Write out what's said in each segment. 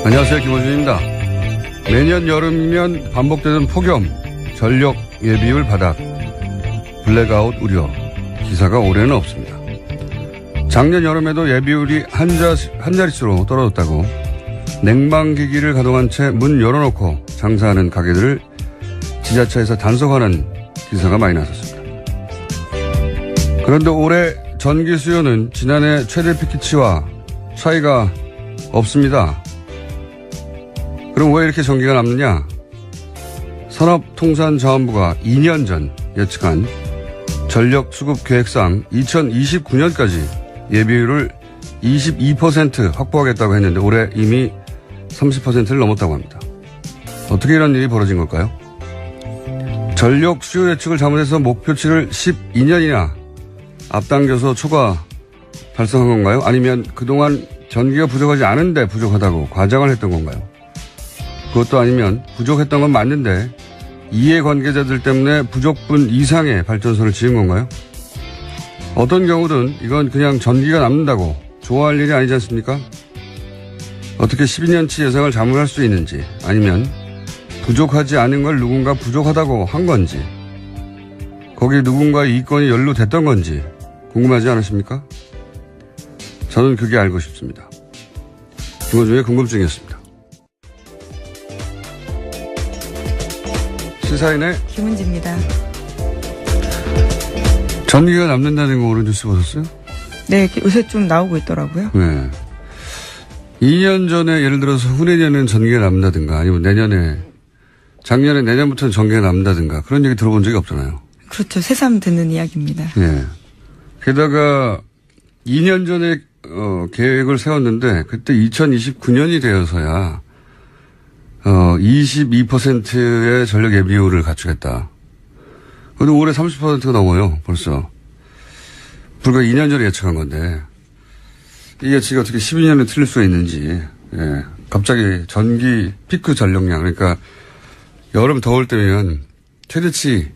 안녕하세요, 김호준입니다. 매년 여름이면 반복되는 폭염, 전력 예비율 바닥, 블랙아웃 우려, 기사가 올해는 없습니다. 작년 여름에도 예비율이 한 자릿수로 떨어졌다고 냉방기기를 가동한 채 문 열어놓고 장사하는 가게들을 지자체에서 단속하는 기사가 많이 나섰습니다. 그런데 올해 전기 수요는 지난해 최대 피크치와 차이가 없습니다. 그럼 왜 이렇게 전기가 남느냐? 산업통상자원부가 2년 전 예측한 전력 수급 계획상 2029년까지 예비율을 22% 확보하겠다고 했는데 올해 이미 30%를 넘었다고 합니다. 어떻게 이런 일이 벌어진 걸까요? 전력 수요 예측을 잘못해서 목표치를 12년이나 앞당겨서 초과 달성한 건가요? 아니면 그동안 전기가 부족하지 않은데 부족하다고 과장을 했던 건가요? 그것도 아니면 부족했던 건 맞는데 이해관계자들 때문에 부족분 이상의 발전소를 지은 건가요? 어떤 경우든 이건 그냥 전기가 남는다고 좋아할 일이 아니지 않습니까? 어떻게 12년치 예상을 잘못할 수 있는지, 아니면 부족하지 않은 걸 누군가 부족하다고 한 건지, 거기에 누군가의 이권이 연루됐던 건지 궁금하지 않으십니까? 저는 그게 알고 싶습니다. 김호준의 궁금증이었습니다. 시사인의 김은지입니다. 전기가 남는다는 거 오늘 뉴스 보셨어요? 네, 요새 좀 나오고 있더라고요. 네. 2년 전에 예를 들어서 후내년에는 전기가 남는다든가, 아니면 작년에 내년부터는 전기가 남는다든가, 그런 얘기 들어본 적이 없잖아요. 그렇죠. 새삼 듣는 이야기입니다. 네. 게다가 2년 전에 계획을 세웠는데 그때 2029년이 되어서야 22%의 전력 예비율을 갖추겠다. 근데 올해 30%가 넘어요, 벌써. 불과 2년 전에 예측한 건데, 이 예측이 어떻게 12년에 틀릴 수가 있는지, 예. 갑자기 전기 피크 전력량, 그러니까 여름 더울 때면 최대치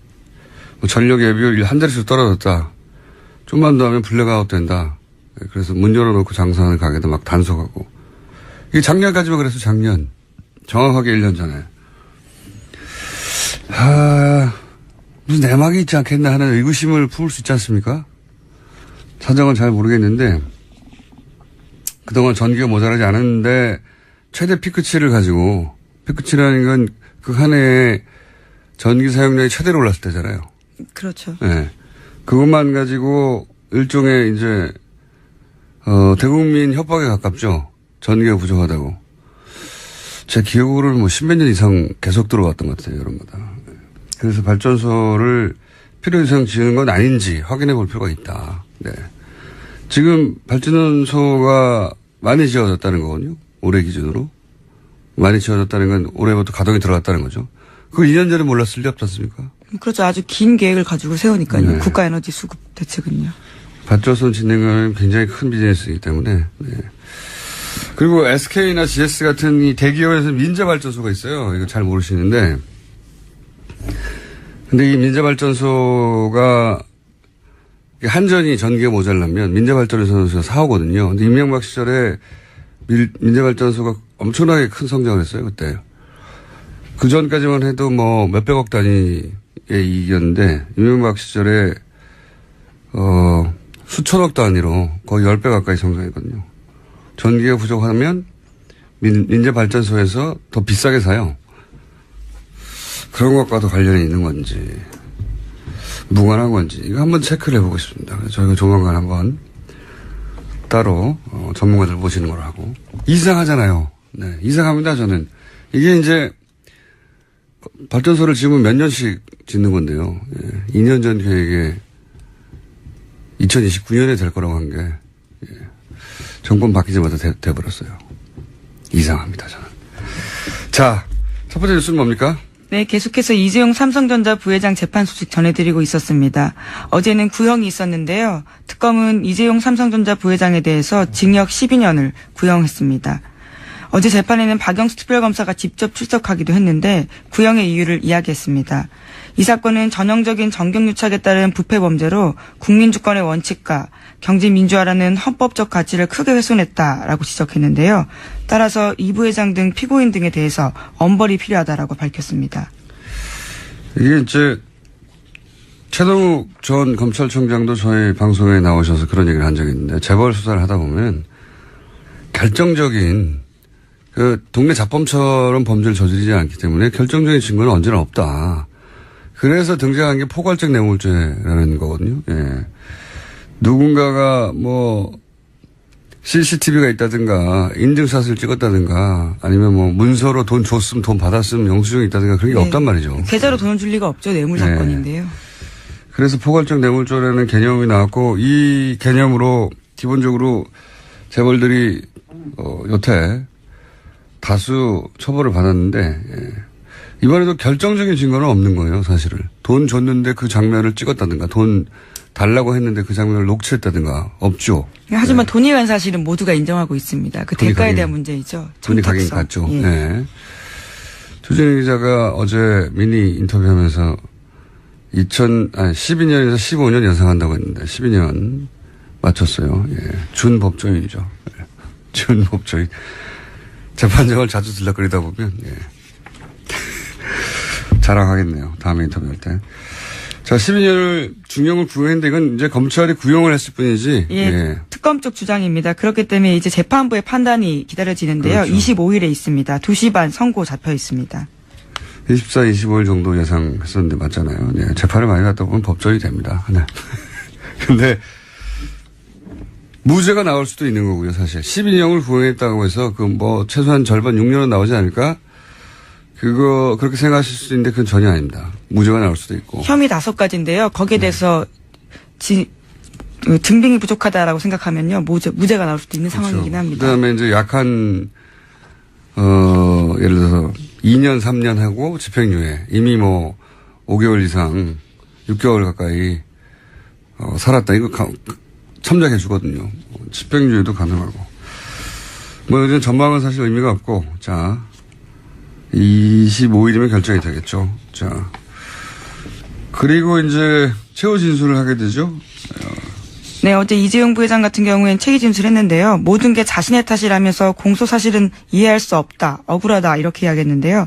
전력 예비율 한 자릿수 떨어졌다. 좀만 더 하면 블랙아웃 된다. 그래서 문 열어놓고 장사하는 가게도 막 단속하고. 이게 작년까지만 그래서 작년. 정확하게 1년 전에. 무슨 내막이 있지 않겠나 하는 의구심을 품을 수 있지 않습니까? 사정은 잘 모르겠는데, 그동안 전기가 모자라지 않았는데, 최대 피크치를 가지고, 피크치라는 건 그 한 해에 전기 사용량이 최대로 올랐을 때잖아요. 그렇죠. 네. 그것만 가지고 일종의 이제, 대국민 협박에 가깝죠. 전기가 부족하다고. 제 기억으로는 뭐 10몇 년 이상 계속 들어왔던 것 같아요, 여름마다. 그래서 발전소를 필요 이상 지은 건 아닌지 확인해 볼 필요가 있다. 네. 지금 발전소가 많이 지어졌다는 거거든요. 올해 기준으로. 많이 지어졌다는 건 올해부터 가동이 들어갔다는 거죠. 그거 2년 전에 몰랐을 리 없지 않습니까? 그렇죠. 아주 긴 계획을 가지고 세우니까요. 네. 국가에너지 수급 대책은요. 발전소 짓는 건 굉장히 큰 비즈니스이기 때문에. 네. 그리고 SK나 GS 같은 이 대기업에서 민자발전소가 있어요. 이거 잘 모르시는데. 근데 이 민자발전소가 한전이 전기가 모자라면 민자발전소에서 사오거든요. 근데 이명박 시절에 민자발전소가 엄청나게 큰 성장을 했어요, 그때. 그 전까지만 해도 뭐 몇백억 단위의 이익이었는데, 이명박 시절에, 수천억 단위로 거의 10배 가까이 성장했거든요. 전기가 부족하면 민자발전소에서 더 비싸게 사요. 그런 것과도 관련이 있는 건지, 무관한 건지, 이거 한번 체크를 해보고 싶습니다. 저희가 조만간 한번 따로 전문가들 모시는 걸 하고. 이상하잖아요. 네, 이상합니다, 저는. 이게 이제 발전소를 지으면 몇 년씩 짓는 건데요. 예, 2년 전 계획에 2029년에 될 거라고 한 게, 예, 정권 바뀌자마자 돼버렸어요. 이상합니다, 저는. 자, 첫 번째 뉴스는 뭡니까? 네, 계속해서 이재용 삼성전자 부회장 재판 소식 전해드리고 있었습니다. 어제는 구형이 있었는데요. 특검은 이재용 삼성전자 부회장에 대해서 징역 12년을 구형했습니다. 어제 재판에는 박영수 특별검사가 직접 출석하기도 했는데 구형의 이유를 이야기했습니다. 이 사건은 전형적인 정경유착에 따른 부패 범죄로 국민주권의 원칙과 경제민주화라는 헌법적 가치를 크게 훼손했다라고 지적했는데요. 따라서 이 부회장 등 피고인 등에 대해서 엄벌이 필요하다라고 밝혔습니다. 이게 이제 최동욱 전 검찰총장도 저희 방송에 나오셔서 그런 얘기를 한 적이 있는데 재벌 수사를 하다 보면 결정적인 그 동네 잡범처럼 범죄를 저지르지 않기 때문에 결정적인 증거는 언제나 없다. 그래서 등장한 게 포괄적 뇌물죄라는 거거든요. 예. 누군가가 뭐 CCTV가 있다든가 인증샷을 찍었다든가 아니면 뭐 문서로 돈 줬으면 돈 받았으면 영수증이 있다든가 그런 게 없단 말이죠. 계좌로 돈을 줄 리가 없죠. 뇌물 사건인데요. 그래서 포괄적 뇌물죄라는 개념이 나왔고 이 개념으로 기본적으로 재벌들이 여태 다수 처벌을 받았는데 이번에도 결정적인 증거는 없는 거예요. 사실을. 돈 줬는데 그 장면을 찍었다든가 돈 달라고 했는데 그 장면을 녹취했다든가 없죠. 하지만 돈이 간 사실은 모두가 인정하고 있습니다. 그 대가에 대한 문제이죠. 돈이 가긴 갔죠. 예. 네. 조진희 기자가 어제 미니 인터뷰하면서 12년에서 15년 예상한다고 했는데 12년 맞췄어요. 예. 준법조인이죠. 예. 준법조인. 재판장을 자주 들락거리다 보면 예. 자랑하겠네요. 다음에 인터뷰할 때. 자, 12년을 중형을 구형했는데 이건 이제 검찰이 구형을 했을 뿐이지. 예, 예. 특검 쪽 주장입니다. 그렇기 때문에 이제 재판부의 판단이 기다려지는데요. 그렇죠. 25일에 있습니다. 2시 반 선고 잡혀 있습니다. 24, 25일 정도 예상했었는데 맞잖아요. 네, 재판을 많이 갔다 보면 법정이 됩니다. 네. 근데 무죄가 나올 수도 있는 거고요, 사실. 12년을 구형했다고 해서 그 뭐 최소한 절반 6년은 나오지 않을까? 그거 그렇게 생각하실 수도 있는데 그건 전혀 아닙니다. 무죄가 나올 수도 있고. 혐의 5가지인데요. 거기에 대해서 증빙이 부족하다라고 생각하면요. 무죄가 나올 수도 있는 그렇죠. 상황이긴 합니다. 그다음에 이제 약한 예를 들어서 2년, 3년 하고 집행유예. 이미 뭐 5개월 이상 6개월 가까이 살았다. 이거 참작해 주거든요. 집행유예도 가능하고. 뭐 요즘 전망은 사실 의미가 없고. 자, 25일이면 결정이 되겠죠. 자, 그리고 이제 최후 진술을 하게 되죠. 네, 어제 이재용 부회장 같은 경우에는 체기 진술했는데요. 모든 게 자신의 탓이라면서 공소 사실은 이해할 수 없다, 억울하다 이렇게 이야기했는데요.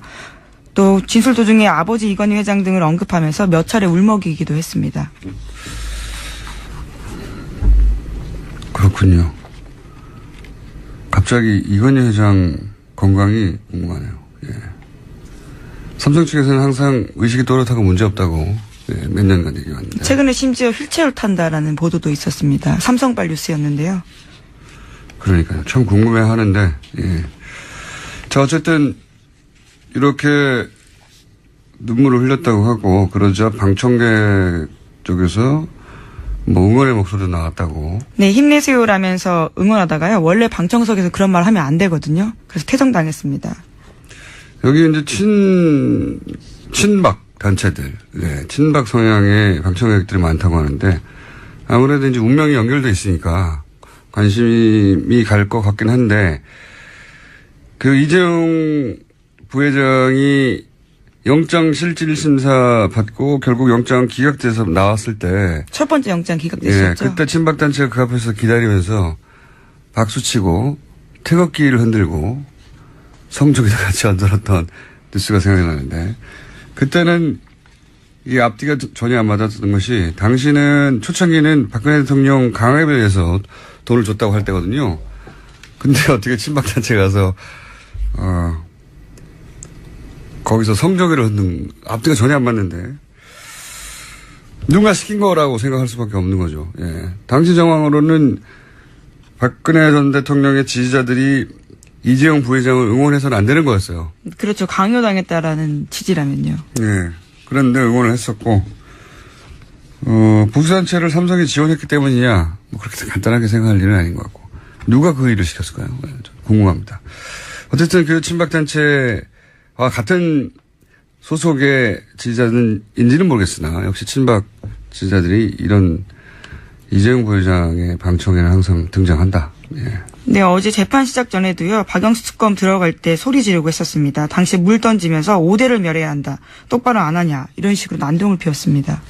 또 진술 도중에 아버지 이건희 회장 등을 언급하면서 몇 차례 울먹이기도 했습니다. 그렇군요. 갑자기 이건희 회장 건강이 궁금하네요. 예. 삼성 측에서는 항상 의식이 또렷하고 문제없다고 예, 몇 년간 얘기했는데. 최근에 심지어 휠체어를 탄다라는 보도도 있었습니다. 삼성발 뉴스였는데요. 그러니까요. 참 궁금해하는데. 예. 자, 어쨌든 이렇게 눈물을 흘렸다고 하고 그러자 방청객 쪽에서 뭐 응원의 목소리도 나왔다고. 네, 힘내세요라면서 응원하다가요. 원래 방청석에서 그런 말 하면 안 되거든요. 그래서 퇴정당했습니다. 여기 이제 친박 단체들, 네, 친박 성향의 방청객들이 많다고 하는데 아무래도 이제 운명이 연결돼 있으니까 관심이 갈 것 같긴 한데 그 이재용 부회장이 영장 실질 심사 받고 결국 영장 기각돼서 나왔을 때 첫 번째 영장 기각됐었죠. 예, 그때 친박 단체가 그 앞에서 기다리면서 박수치고 태극기를 흔들고 성적이다 같이 앉아놨던 뉴스가 생각이 나는데 그때는 이 앞뒤가 전혀 안 맞았던 것이 당시는 초창기는 박근혜 대통령 강압에 의해서 돈을 줬다고 할 때거든요. 근데 어떻게 친박단체 가서 거기서 성적이를 흔든 앞뒤가 전혀 안 맞는데 누가 시킨 거라고 생각할 수밖에 없는 거죠. 예. 당시 정황으로는 박근혜 전 대통령의 지지자들이 이재용 부회장을 응원해서는 안 되는 거였어요. 그렇죠. 강요당했다라는 취지라면요. 예. 그런데 응원을 했었고, 보수단체를 삼성이 지원했기 때문이냐, 뭐 그렇게 간단하게 생각할 일은 아닌 것 같고. 누가 그 일을 시켰을까요? 궁금합니다. 어쨌든 그 친박단체와 같은 소속의 지지자인지는 모르겠으나, 역시 친박 지지자들이 이런 이재용 부회장의 방청에는 항상 등장한다. 예. 네, 어제 재판 시작 전에도요, 박영수 특검 들어갈 때 소리 지르고 했었습니다. 당시 물 던지면서 5대를 멸해야 한다. 똑바로 안 하냐. 이런 식으로 난동을 피웠습니다.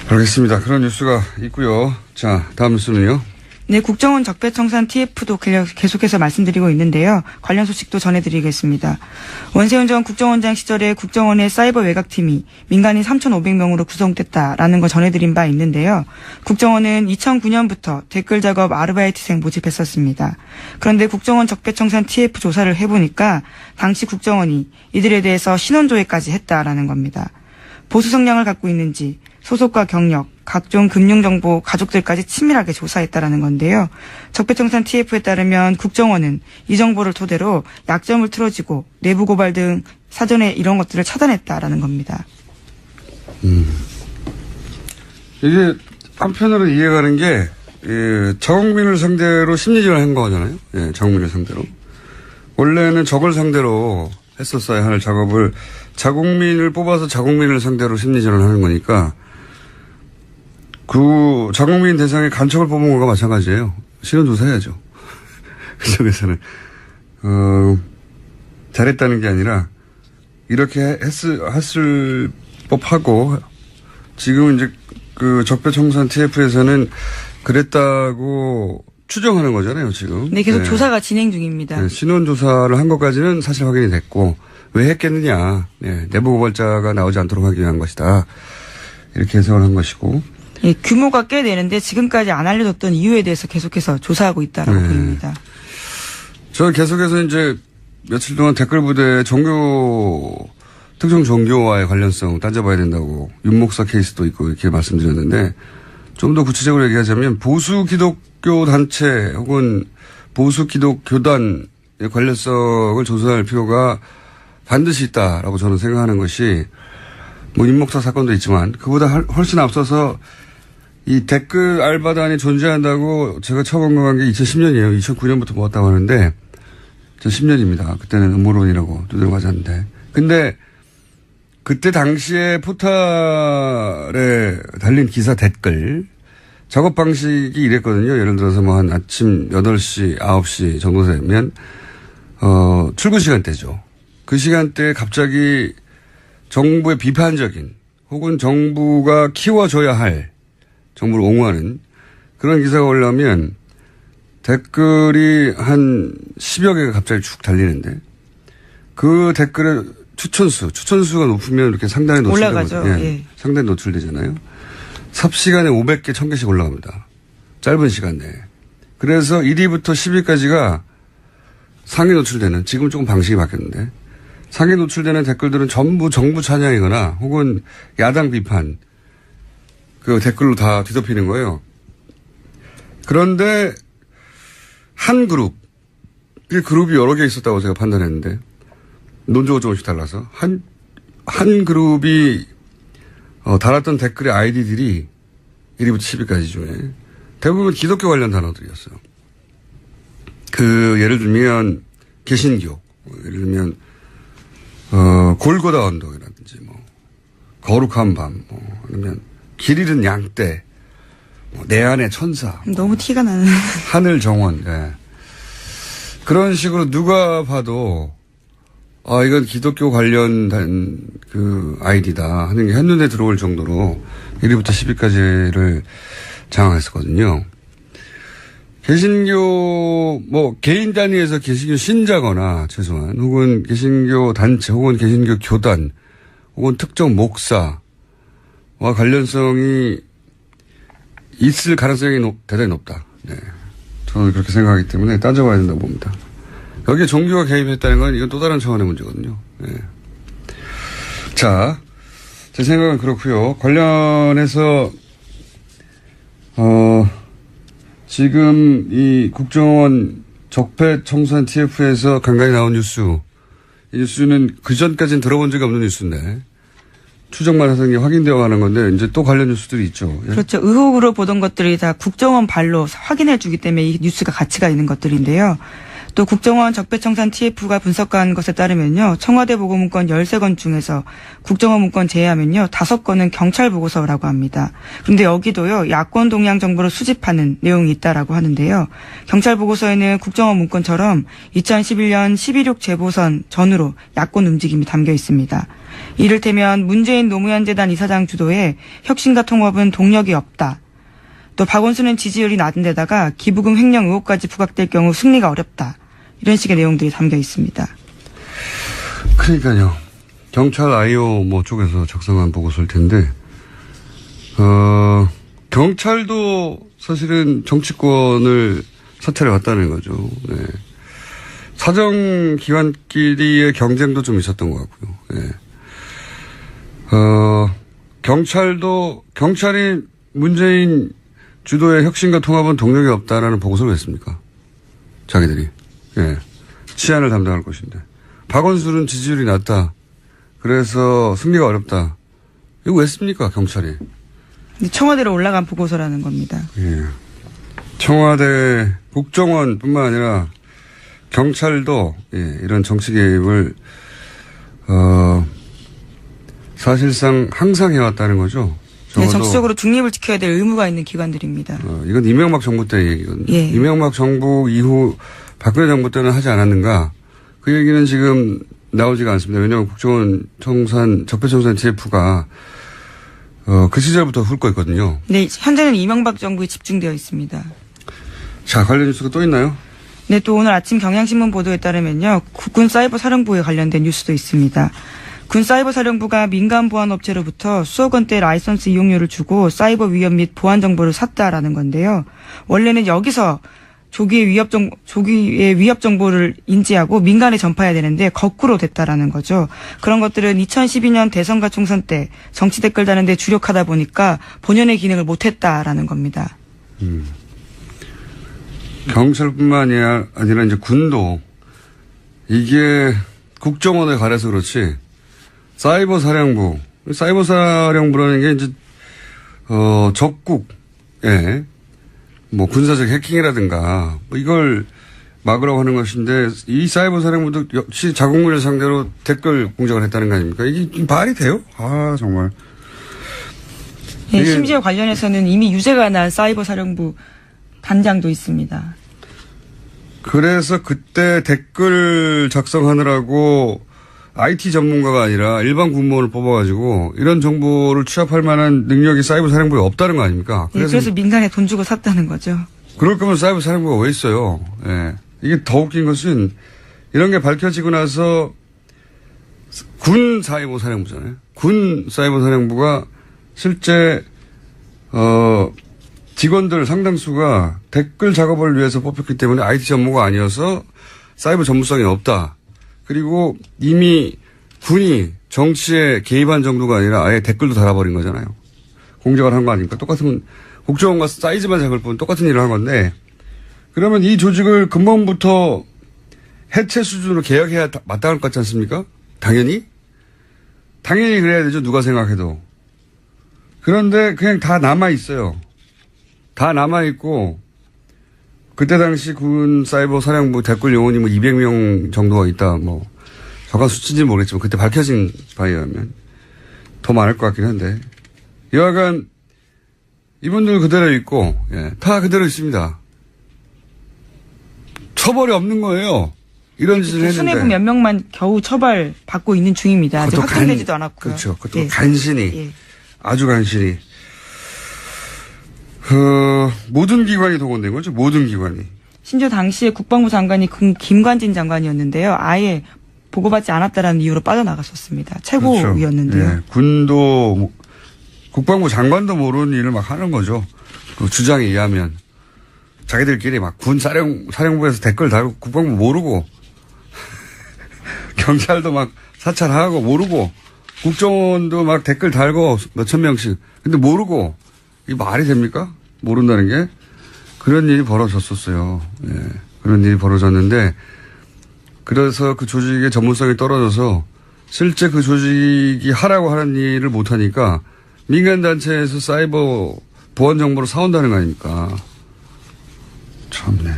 알겠습니다. 그런 뉴스가 있고요. 자, 다음 뉴스는요. 네, 국정원 적폐청산 TF도 계속해서 말씀드리고 있는데요. 관련 소식도 전해드리겠습니다. 원세훈 전 국정원장 시절에 국정원의 사이버 외곽팀이 민간인 3,500명으로 구성됐다라는 거 전해드린 바 있는데요. 국정원은 2009년부터 댓글 작업 아르바이트생 모집했었습니다. 그런데 국정원 적폐청산 TF 조사를 해보니까 당시 국정원이 이들에 대해서 신원조회까지 했다라는 겁니다. 보수 성향을 갖고 있는지 소속과 경력, 각종 금융정보, 가족들까지 치밀하게 조사했다라는 건데요. 적폐청산 TF에 따르면 국정원은 이 정보를 토대로 약점을 틀어지고 내부 고발 등 사전에 이런 것들을 차단했다라는 겁니다. 이게 한편으로 이해가는 게 자국민을 상대로 심리전을 한 거잖아요. 예, 자국민을 상대로. 원래는 적을 상대로 했었어야 할 작업을 자국민을 뽑아서 자국민을 상대로 심리전을 하는 거니까 그 자국민 대상에 간첩을 뽑은 것과 마찬가지예요. 신원조사해야죠. 그쪽에서는 잘했다는 게 아니라 이렇게 했을 법하고 지금 이제 그 적폐청산 TF에서는 그랬다고 추정하는 거잖아요, 지금. 네, 계속 조사가 진행 중입니다. 네, 신원조사를 한 것까지는 사실 확인이 됐고 왜 했겠느냐. 네, 내부 고발자가 나오지 않도록 하기 위한 것이다. 이렇게 해석을 한 것이고. 예, 규모가 꽤 되는데 지금까지 안 알려졌던 이유에 대해서 계속해서 조사하고 있다라고 보입니다. 저 계속해서 이제 며칠 동안 댓글 부대 특정 종교와의 관련성 따져봐야 된다고 윤목사 케이스도 있고 이렇게 말씀드렸는데 좀 더 구체적으로 얘기하자면 보수 기독교 단체 혹은 보수 기독교단의 관련성을 조사할 필요가 반드시 있다라고 저는 생각하는 것이 뭐 윤목사 사건도 있지만 그보다 훨씬 앞서서 이 댓글 알바단이 존재한다고 제가 처음 언급한 게 2010년이에요. 2009년부터 모았다고 하는데 2010년입니다. 그때는 음모론이라고 두드려 맞았는데. 근데 그때 당시에 포탈에 달린 기사 댓글 작업 방식이 이랬거든요. 예를 들어서 뭐 한 아침 8시, 9시 정도 되면 출근 시간대죠. 그 시간대에 갑자기 정부의 비판적인 혹은 정부가 키워줘야 할 정부를 옹호하는 그런 기사가 올라오면 댓글이 한 10여 개가 갑자기 쭉 달리는데 그 댓글의 추천수가 높으면 이렇게 상단에 올라가죠. 예. 상단에 노출되잖아요. 삽시간에 500개, 1000개씩 올라갑니다. 짧은 시간 내에. 그래서 1위부터 10위까지가 상위 노출되는, 지금 조금 방식이 바뀌었는데 상위 노출되는 댓글들은 전부 정부 찬양이거나 혹은 야당 비판 그 댓글로 다 뒤덮이는 거예요. 그런데 한 그룹, 이 그룹이 여러 개 있었다고 제가 판단했는데 논조가 조금씩 달라서 한 그룹이 달았던 댓글의 아이디들이 1위부터 10위까지 중에 대부분 기독교 관련 단어들이었어요. 예를 들면 개신교, 예를 들면 골고다 언덕이라든지 뭐 거룩한 밤, 아니면 길 잃은 양떼, 내 안의 천사. 너무 티가 나는. 하늘 정원. 예. 그런 식으로 누가 봐도 이건 기독교 관련된 그 아이디다 하는 게 한눈에 들어올 정도로 1위부터 10위까지를 장악했었거든요. 개신교, 개인 단위에서 개신교 신자거나, 최소한, 혹은 개신교 단체, 혹은 개신교 교단, 혹은 특정 목사와 관련성이 있을 가능성이 대단히 높다. 네. 저는 그렇게 생각하기 때문에 따져봐야 된다고 봅니다. 여기에 종교가 개입했다는 건 이건 또 다른 차원의 문제거든요. 네. 자, 제 생각은 그렇고요. 관련해서 지금 이 국정원 적폐청산 TF에서 간간히 나온 뉴스, 이 뉴스는 그 전까지는 들어본 적이 없는 뉴스인데 추정만 하는 게 확인되어 가는 건데 이제 또 관련 뉴스들이 있죠. 예? 그렇죠. 의혹으로 보던 것들이 다 국정원 발로 확인해 주기 때문에 이 뉴스가 가치가 있는 것들인데요. 또 국정원 적폐청산 TF가 분석한 것에 따르면요. 청와대 보고문건 13건 중에서 국정원 문건 제외하면요. 5건은 경찰 보고서라고 합니다. 그런데 여기도요. 야권 동향 정보를 수집하는 내용이 있다라고 하는데요. 경찰 보고서에는 국정원 문건처럼 2011년 12.6 재보선 전후로 야권 움직임이 담겨 있습니다. 이를테면 문재인 노무현 재단 이사장 주도의 혁신과 통합은 동력이 없다. 또 박원순은 지지율이 낮은 데다가 기부금 횡령 의혹까지 부각될 경우 승리가 어렵다. 이런 식의 내용들이 담겨 있습니다. 그러니까요. 경찰 IO 뭐 쪽에서 작성한 보고서일 텐데, 경찰도 사실은 정치권을 사찰해 왔다는 거죠. 네. 사정기관끼리의 경쟁도 좀 있었던 것 같고요. 네. 경찰이 문재인 주도의 혁신과 통합은 동력이 없다라는 보고서를 왜 했습니까? 자기들이. 예. 치안을 담당할 것인데. 박원순은 지지율이 낮다. 그래서 승리가 어렵다. 이거 왜 했습니까, 경찰이? 청와대로 올라간 보고서라는 겁니다. 예. 청와대, 국정원 뿐만 아니라 경찰도, 예, 이런 정치 개입을, 사실상 항상 해왔다는 거죠. 네, 정치적으로 중립을 지켜야 될 의무가 있는 기관들입니다. 이건 이명박 정부 때 얘기거든요. 예. 이명박 정부 이후 박근혜 정부 때는 하지 않았는가. 그 얘기는 지금 나오지가 않습니다. 왜냐하면 국정원 청산, 적폐청산 TF가 그 시절부터 훑고 있거든요. 네, 현재는 이명박 정부에 집중되어 있습니다. 자, 관련 뉴스가 또 있나요? 네, 또 오늘 아침 경향신문 보도에 따르면요. 국군 사이버 사령부에 관련된 뉴스도 있습니다. 군 사이버 사령부가 민간 보안 업체로부터 수억 원대 라이선스 이용료를 주고 사이버 위협 및 보안 정보를 샀다라는 건데요. 원래는 여기서 조기의 위협 정보를 인지하고 민간에 전파해야 되는데 거꾸로 됐다라는 거죠. 그런 것들은 2012년 대선과 총선 때 정치 댓글 다는데 주력하다 보니까 본연의 기능을 못했다라는 겁니다. 경찰뿐만 아니라 이제 이게 국정원에 가려서 그렇지. 사이버 사령부라는 게 이제 적국에 뭐 군사적 해킹이라든가 뭐 이걸 막으라고 하는 것인데 이 사이버 사령부도 역시 자국민을 상대로 댓글 공작을 했다는 거 아닙니까? 이게 말이 돼요? 아 정말. 네, 심지어 관련해서는 이미 유죄가 난 사이버 사령부 단장도 있습니다. 그래서 그때 댓글 작성하느라고 IT 전문가가 아니라 일반 군무원을 뽑아가지고 이런 정보를 취합할 만한 능력이 사이버 사령부에 없다는 거 아닙니까? 그래서 민간에 돈 주고 샀다는 거죠. 그럴 거면 사이버 사령부가 왜 있어요? 예. 이게 더 웃긴 것은 이런 게 밝혀지고 나서 군 사이버 사령부잖아요. 군 사이버 사령부가 실제 직원들 상당수가 댓글 작업을 위해서 뽑혔기 때문에 IT 전문가 아니어서 사이버 전문성이 없다. 그리고 이미 군이 정치에 개입한 정도가 아니라 아예 댓글도 달아버린 거잖아요. 공작을 한 거 아닙니까? 똑같은 국정원과 사이즈만 작을 뿐 똑같은 일을 한 건데 그러면 이 조직을 근본부터 해체 수준으로 개혁해야 마땅할 것 같지 않습니까? 당연히 그래야 되죠. 누가 생각해도. 그런데 그냥 다 남아있어요. 다 남아있고 그때 당시 군 사이버 사령부 댓글 요원이 뭐 200명 정도가 있다. 뭐 정확한 수치인지는 모르겠지만 그때 밝혀진 바에 의하면 더 많을 것 같긴 한데 여하간 이분들 그대로 있고 예, 다 그대로 있습니다. 처벌이 없는 거예요. 이런 짓을 했는데. 수뇌부 몇 명만 겨우 처벌받고 있는 중입니다. 아직 확정되지도 않았고요. 그렇죠. 그것도 예. 간신히 예. 아주 간신히 모든 기관이 동원된 거죠. 모든 기관이. 심지어 당시에 국방부 장관이 김관진 장관이었는데요. 아예 보고받지 않았다라는 이유로 빠져나갔었습니다. 최고위였는데요. 그렇죠. 네. 군도 국방부 장관도 모르는 일을 막 하는 거죠. 그 주장에 의하면 자기들끼리 막 군 사령부에서 댓글 달고 국방부 모르고 경찰도 막 사찰하고 모르고 국정원도 막 댓글 달고 몇천 명씩 근데 모르고 이 말이 됩니까? 모른다는 게 그런 일이 벌어졌었어요. 예. 그런 일이 벌어졌는데 그래서 그 조직의 전문성이 떨어져서 실제 그 조직이 하라고 하는 일을 못하니까 민간단체에서 사이버 보안 정보를 사온다는 거 아닙니까? 참네.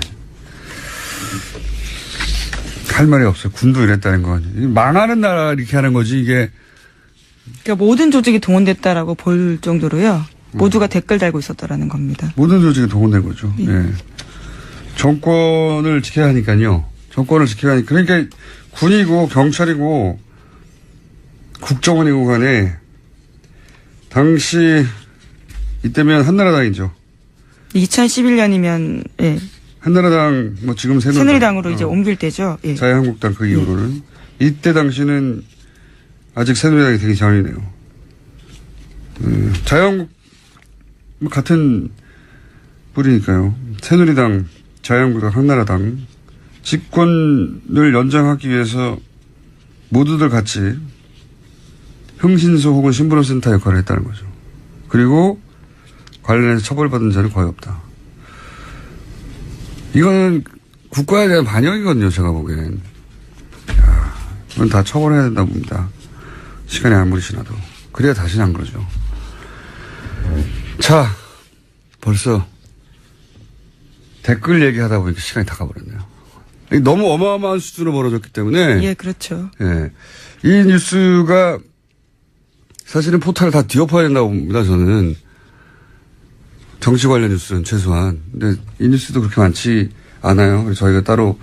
할 말이 없어요. 군도 이랬다는 건. 망하는 나라 이렇게 하는 거지 이게. 그러니까 모든 조직이 동원됐다라고 볼 정도로요. 모두가 댓글 달고 있었다라는 겁니다. 모든 조직이 동원된 거죠. 예. 정권을 지켜야 하니까요. 정권을 지켜야 하니까. 그러니까 군이고 경찰이고 국정원이고 간에 당시 이때면 한나라당이죠. 2011년이면 예. 한나라당 뭐 지금 새누리당으로 이제 옮길 때죠. 예. 자유한국당 그 이후로는 이때 당시는 아직 새누리당이 되기 전이네요. 자유한국 같은 뿌리니까요. 새누리당, 자유한국당, 한나라당 집권을 연장하기 위해서 모두들 같이 흥신소 혹은 신분센터 역할을 했다는 거죠. 그리고 관련해서 처벌받은 자는 거의 없다. 이거는 국가에 대한 반영이거든요. 제가 보기엔. 이건 다 처벌해야 된다고 봅니다. 시간이 아무리 지나도. 그래야 다시는 안 그러죠. 자, 벌써 댓글 얘기하다 보니까 시간이 다 가버렸네요. 너무 어마어마한 수준으로 벌어졌기 때문에. 예, 그렇죠. 예. 이 뉴스가 사실은 포탈을 다 뒤엎어야 된다고 봅니다. 저는. 정치 관련 뉴스는 최소한. 근데 이 뉴스도 그렇게 많지 않아요. 그래서 저희가 따로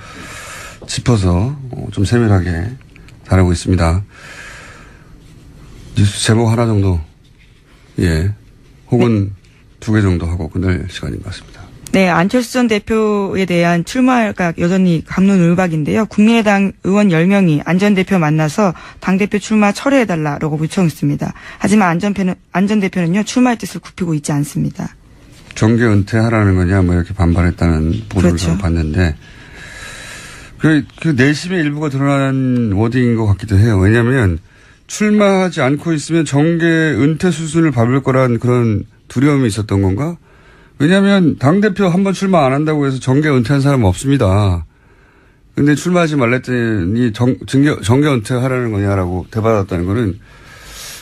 짚어서 좀 세밀하게 다루고 있습니다. 뉴스 제목 하나 정도, 예. 혹은 두 개 정도 하고 끝낼 시간인 것 같습니다. 네, 안철수 전 대표에 대한 출마가 여전히 갑론을박인데요. 국민의당 의원 10명이 안 전 대표 만나서 당대표 출마 철회해달라고 요청했습니다. 하지만 안 전 대표는요, 출마의 뜻을 굽히고 있지 않습니다. 정계 은퇴하라는 거냐, 뭐 이렇게 반발했다는 보도를 그렇죠. 봤는데, 그 내심의 일부가 드러난 워딩인 것 같기도 해요. 왜냐하면 출마하지 않고 있으면 정계 은퇴 수순을 밟을 거란 그런 두려움이 있었던 건가? 왜냐하면 당대표 한번 출마 안 한다고 해서 정계 은퇴한 사람은 없습니다. 근데 출마하지 말랬더니 정계 은퇴하라는 거냐라고 대받았다는 거는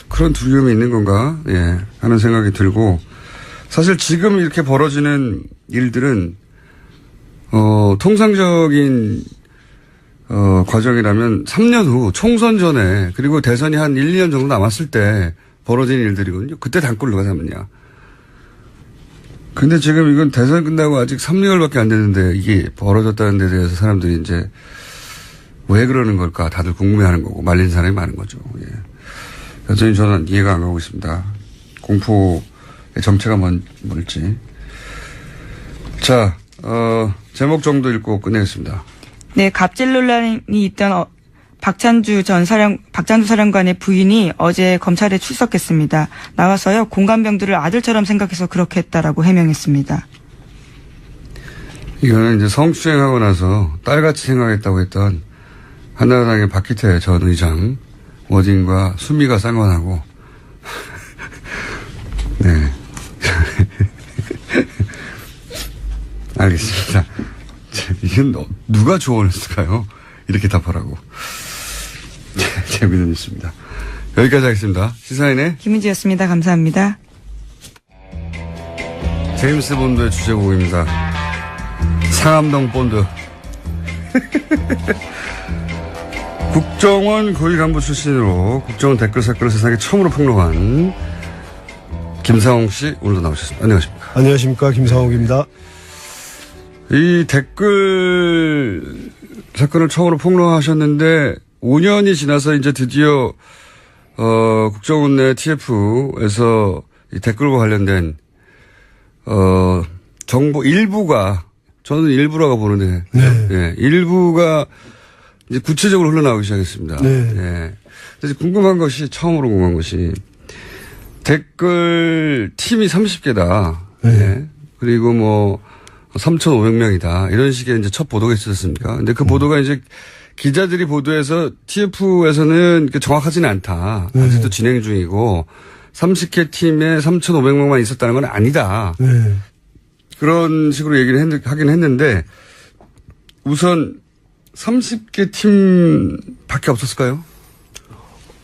그런 두려움이 있는 건가? 예, 하는 생각이 들고, 사실 지금 이렇게 벌어지는 일들은, 통상적인, 과정이라면 3년 후 총선 전에 그리고 대선이 한 1, 2년 정도 남았을 때 벌어진 일들이거든요. 그때 당권을 누가 잡느냐. 근데 지금 이건 대선 끝나고 아직 3개월밖에 안 됐는데 이게 벌어졌다는 데 대해서 사람들이 이제 왜 그러는 걸까 다들 궁금해하는 거고 말린 사람이 많은 거죠. 예. 여전히 저는 이해가 안 가고 있습니다. 공포의 정체가 뭘지. 자, 제목 정도 읽고 끝내겠습니다. 네, 갑질 논란이 있던 박찬주 사령관의 부인이 어제 검찰에 출석했습니다. 나와서요, 공감병들을 아들처럼 생각해서 그렇게 했다라고 해명했습니다. 이거는 이제 성추행하고 나서 딸같이 생각했다고 했던 한나라당의 박희태 전 의장 워딩과 수미가 쌍관하고, 네. 알겠습니다. 이건 누가 조언했을까요? 이렇게 답하라고. 재미는 있습니다. 여기까지 하겠습니다. 시사인의 김은지였습니다. 감사합니다. 제임스 본드의 주제곡입니다. 상암동 본드. 국정원 고위 간부 출신으로 국정원 댓글 사건을 세상에 처음으로 폭로한 김상홍 씨 오늘도 나오셨습니다. 안녕하십니까? 안녕하십니까? 김상홍입니다. 이 댓글 사건을 처음으로 폭로하셨는데 5년이 지나서 이제 드디어 국정원 내 TF에서 이 댓글과 관련된 정보 일부가, 저는 일부라고 보는데, 네. 예, 일부가 이제 구체적으로 흘러나오기 시작했습니다. 네. 예. 그래서 처음으로 궁금한 것이 댓글 팀이 30개다. 네. 예. 그리고 뭐 3,500명이다. 이런 식의 이제 첫 보도가 있었습니까? 근데 그 보도가 이제 기자들이 보도해서 TF에서는 정확하지는 않다. 아직도 진행 중이고 30개 팀에 3,500명만 있었다는 건 아니다. 네. 그런 식으로 얘기를 하긴 했는데 우선 30개 팀 밖에 없었을까요?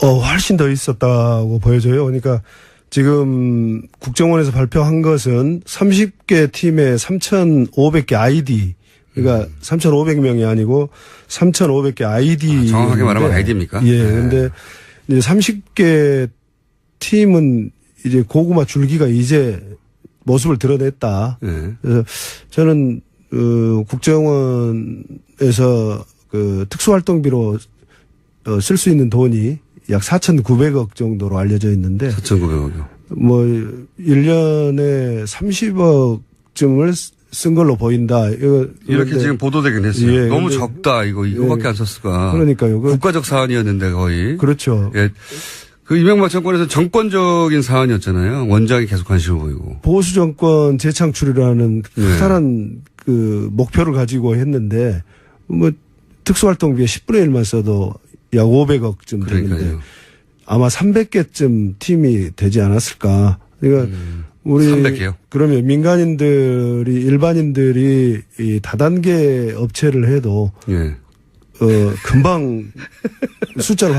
훨씬 더 있었다고 보여져요. 그러니까 지금 국정원에서 발표한 것은 30개 팀에 3,500개 아이디 그러니까 3,500명이 아니고 3,500개 아이디. 정확하게 말하면 아이디입니까? 예. 근데 이제 30개 팀은 이제 고구마 줄기가 이제 모습을 드러냈다. 네. 그래서 저는 국정원에서 특수활동비로 쓸 수 있는 돈이 약 4,900억 정도로 알려져 있는데 4,900억이요. 뭐 1년에 30억쯤을 쓴 걸로 보인다. 이렇게 그런데 지금 보도되긴 했어요. 예, 너무 근데 적다 이거밖에 예. 안 썼을까. 그러니까요. 국가적 사안이었는데 거의. 그렇죠. 예. 그 이명박 정권에서 정권적인 사안이었잖아요. 원장이 계속 관심을 보이고. 보수 정권 재창출이라는 네. 커다란 목표를 가지고 했는데 뭐 특수활동비에 10분의 1만 써도 약 500억쯤 되는데 그러니까요. 아마 300개쯤 팀이 되지 않았을까. 그러니까 우리 300개요? 그러면 민간인들이 일반인들이 이 다단계 업체를 해도 예. 금방 숫자를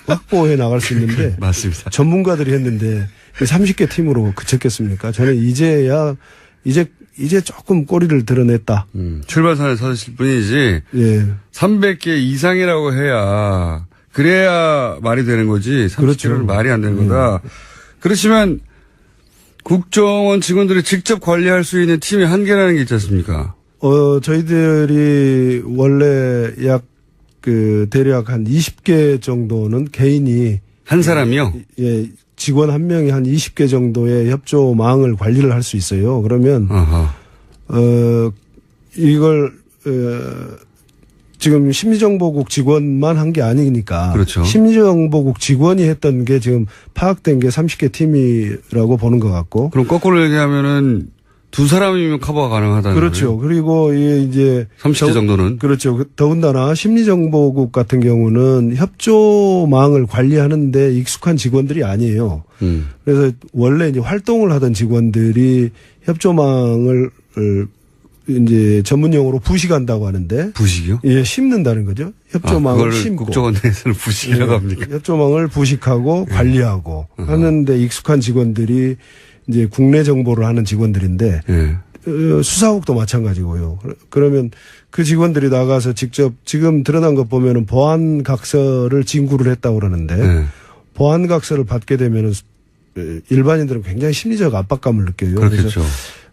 확보해 나갈 수 있는데 맞습니다. 전문가들이 했는데 30개 팀으로 그쳤겠습니까? 저는 이제 조금 꼬리를 드러냈다. 출발선에 서실 분이지. 예. 300개 이상이라고 해야 그래야 말이 되는 거지. 30개는 그렇죠. 말이 안 되는 거다. 그렇지만 국정원 직원들이 직접 관리할 수 있는 팀이 한계라는 게 있지 않습니까? 저희들이 원래 약 대략 한 20개 정도는 개인이 한 사람이요? 예, 직원 한 명이 한 20개 정도의 협조망을 관리를 할 수 있어요. 그러면 아하. 이걸 지금 심리정보국 직원만 한 게 아니니까. 그렇죠. 심리정보국 직원이 했던 게 지금 파악된 게 30개 팀이라고 보는 것 같고. 그럼 거꾸로 얘기하면은 두 사람이면 커버가 가능하다는 그렇죠. 거예요? 그리고 이제 30개 정도는? 그렇죠. 더군다나 심리정보국 같은 경우는 협조망을 관리하는데 익숙한 직원들이 아니에요. 그래서 원래 이제 활동을 하던 직원들이 협조망을 이제 전문용어로 부식한다고 하는데. 부식이요? 예, 심는다는 거죠. 협조망을 그걸 심고. 국정원 내에서는 부식이라고 예, 합니까? 협조망을 부식하고 관리하고 하는데 익숙한 직원들이 이제 국내 정보를 하는 직원들인데 예. 수사국도 마찬가지고요. 그러면 그 직원들이 나가서 직접 지금 드러난 것 보면은 보안 각서를 진구를 했다고 그러는데 예. 보안 각서를 받게 되면은 일반인들은 굉장히 심리적 압박감을 느껴요. 그렇겠죠.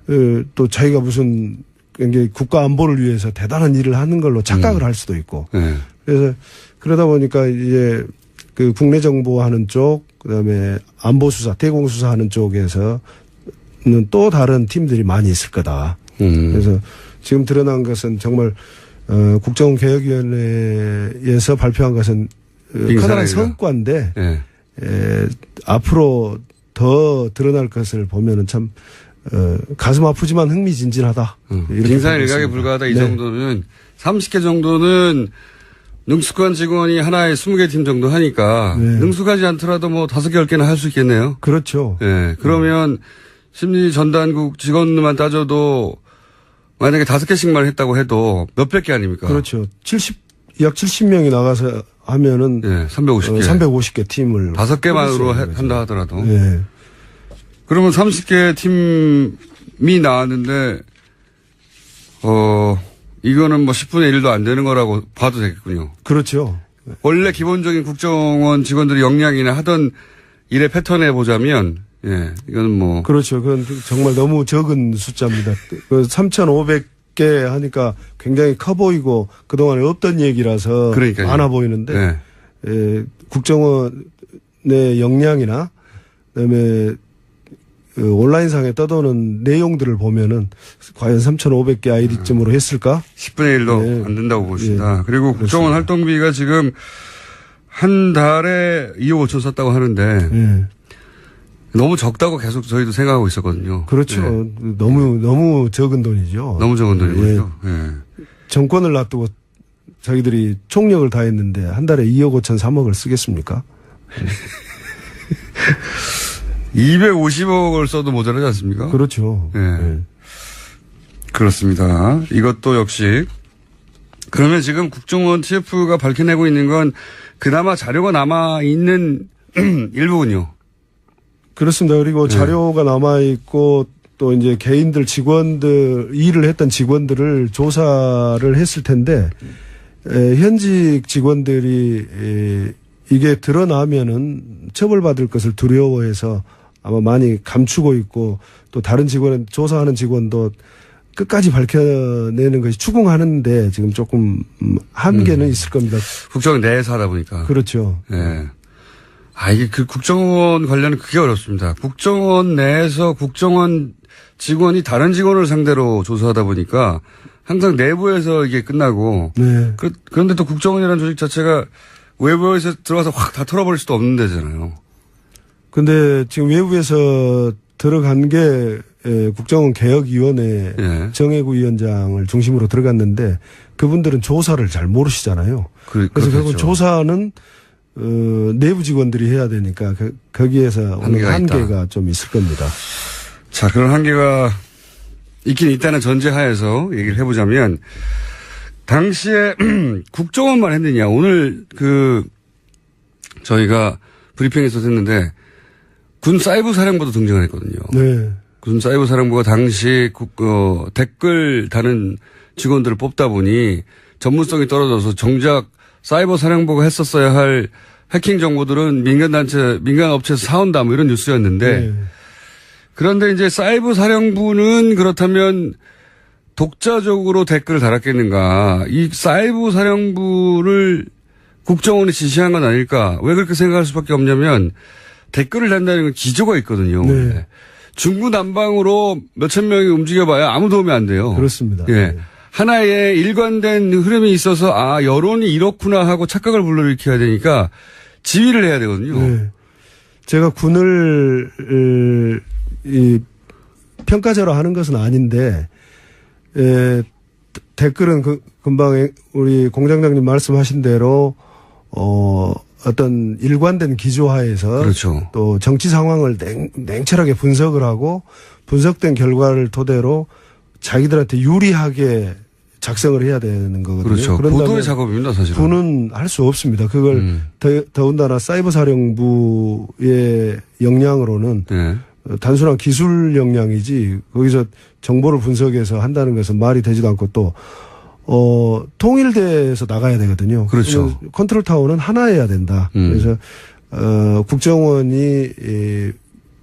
그래서 또 자기가 무슨 굉장히 국가 안보를 위해서 대단한 일을 하는 걸로 착각을 할 수도 있고. 예. 그래서 그러다 보니까 이제 그 국내 정보하는 쪽, 그다음에 안보 수사, 대공 수사하는 쪽에서는 또 다른 팀들이 많이 있을 거다. 그래서 지금 드러난 것은 정말 국정원 개혁위원회에서 발표한 것은 커다란 성과인데 예. 앞으로 더 드러날 것을 보면은 참 가슴 아프지만 흥미진진하다. 빙산일각에 불과하다 이 네. 정도는 30개 정도는 능숙한 직원이 하나에 20개 팀 정도 하니까 네. 능숙하지 않더라도 뭐 5개, 10개는 할 수 있겠네요. 그렇죠. 예. 그러면 심리 전담국 직원만 따져도 만약에 5개씩만 했다고 해도 몇백 개 아닙니까? 그렇죠. 약 70명이 나가서 하면은 예. 350개. 350개 팀을 5개만으로 한다 하더라도. 네. 그러면 30개 팀이 나왔는데 이거는 뭐 10분의 1도 안 되는 거라고 봐도 되겠군요. 그렇죠. 원래 기본적인 국정원 직원들이 역량이나 하던 일의 패턴에 보자면, 예, 이거는 뭐. 그렇죠. 그건 정말 너무 적은 숫자입니다. 3,500개 하니까 굉장히 커 보이고 그동안에 없던 얘기라서 그러니까요. 많아 보이는데, 예. 국정원의 역량이나 그다음에 온라인상에 떠도는 내용들을 보면은 과연 3,500개 아이디쯤으로 했을까? 10분의 1도 네. 안 된다고 보십니다. 예. 그리고 국정원 활동비가 지금 한 달에 2억 5천 썼다고 하는데 예. 너무 적다고 계속 저희도 생각하고 있었거든요. 그렇죠. 예. 너무 적은 돈이죠. 너무 적은 돈이거든요. 예. 정권을 놔두고 자기들이 총력을 다했는데 한 달에 2억 5천 3억을 쓰겠습니까? 250억을 써도 모자라지 않습니까? 그렇죠. 예. 예. 그렇습니다. 이것도 역시 그러면 지금 국정원 TF가 밝혀내고 있는 건 그나마 자료가 남아 있는 일부군요. 그렇습니다. 그리고 자료가 남아 있고 또 이제 개인들 직원들 일을 했던 직원들을 조사를 했을 텐데 현직 직원들이 이게 드러나면은 처벌받을 것을 두려워해서 아마 많이 감추고 있고 또 다른 직원은 조사하는 직원도 끝까지 밝혀내는 것이 추궁하는데 지금 조금 한계는 있을 겁니다. 국정원 내에서 하다 보니까. 그렇죠. 예. 이게 그 국정원 관련은 그게 어렵습니다. 국정원 내에서 국정원 직원이 다른 직원을 상대로 조사하다 보니까 항상 내부에서 이게 끝나고. 네. 그런데 또 국정원이라는 조직 자체가 외부에서 들어가서 확 다 털어버릴 수도 없는 데잖아요. 근데 지금 외부에서 들어간 게 국정원 개혁위원회 예. 정혜구 위원장을 중심으로 들어갔는데 그분들은 조사를 잘 모르시잖아요. 그래서 결국 조사는 내부 직원들이 해야 되니까 거기에서 한계가 좀 있을 겁니다. 자, 그런 한계가 있긴 있다는 전제하에서 얘기를 해보자면 당시에 국정원만 했느냐. 오늘 저희가 브리핑에서 했는데 군 사이버 사령부도 등장을 했거든요. 네. 군 사이버 사령부가 당시 댓글 다는 직원들을 뽑다 보니 전문성이 떨어져서 정작 사이버 사령부가 했었어야 할 해킹 정보들은 민간 업체에서 사온다 뭐 이런 뉴스였는데 네. 그런데 이제 사이버 사령부는 그렇다면 독자적으로 댓글을 달았겠는가. 이 사이버 사령부를 국정원이 지시한 건 아닐까. 왜 그렇게 생각할 수밖에 없냐면 댓글을 단다는 건 기조가 있거든요. 네. 중구난방으로 몇천 명이 움직여봐야 아무 도움이 안 돼요. 그렇습니다. 예. 네. 하나의 일관된 흐름이 있어서 여론이 이렇구나 하고 착각을 불러일으켜야 되니까 지휘를 해야 되거든요. 네. 제가 군을 평가자로 하는 것은 아닌데 댓글은 금방 우리 공장장님 말씀하신 대로 어떤 일관된 기조하에서 그렇죠. 또 정치 상황을 냉철하게 분석을 하고 분석된 결과를 토대로 자기들한테 유리하게 작성을 해야 되는 거거든요. 그렇죠. 보도의 작업입니다, 사실은. 군은 할 수 없습니다. 그걸 더군다나 사이버 사령부의 역량으로는 네. 단순한 기술 역량이지 거기서 정보를 분석해서 한다는 것은 말이 되지도 않고 또 통일돼서 나가야 되거든요. 그렇죠. 컨트롤 타워는 하나여야 된다. 그래서 국정원이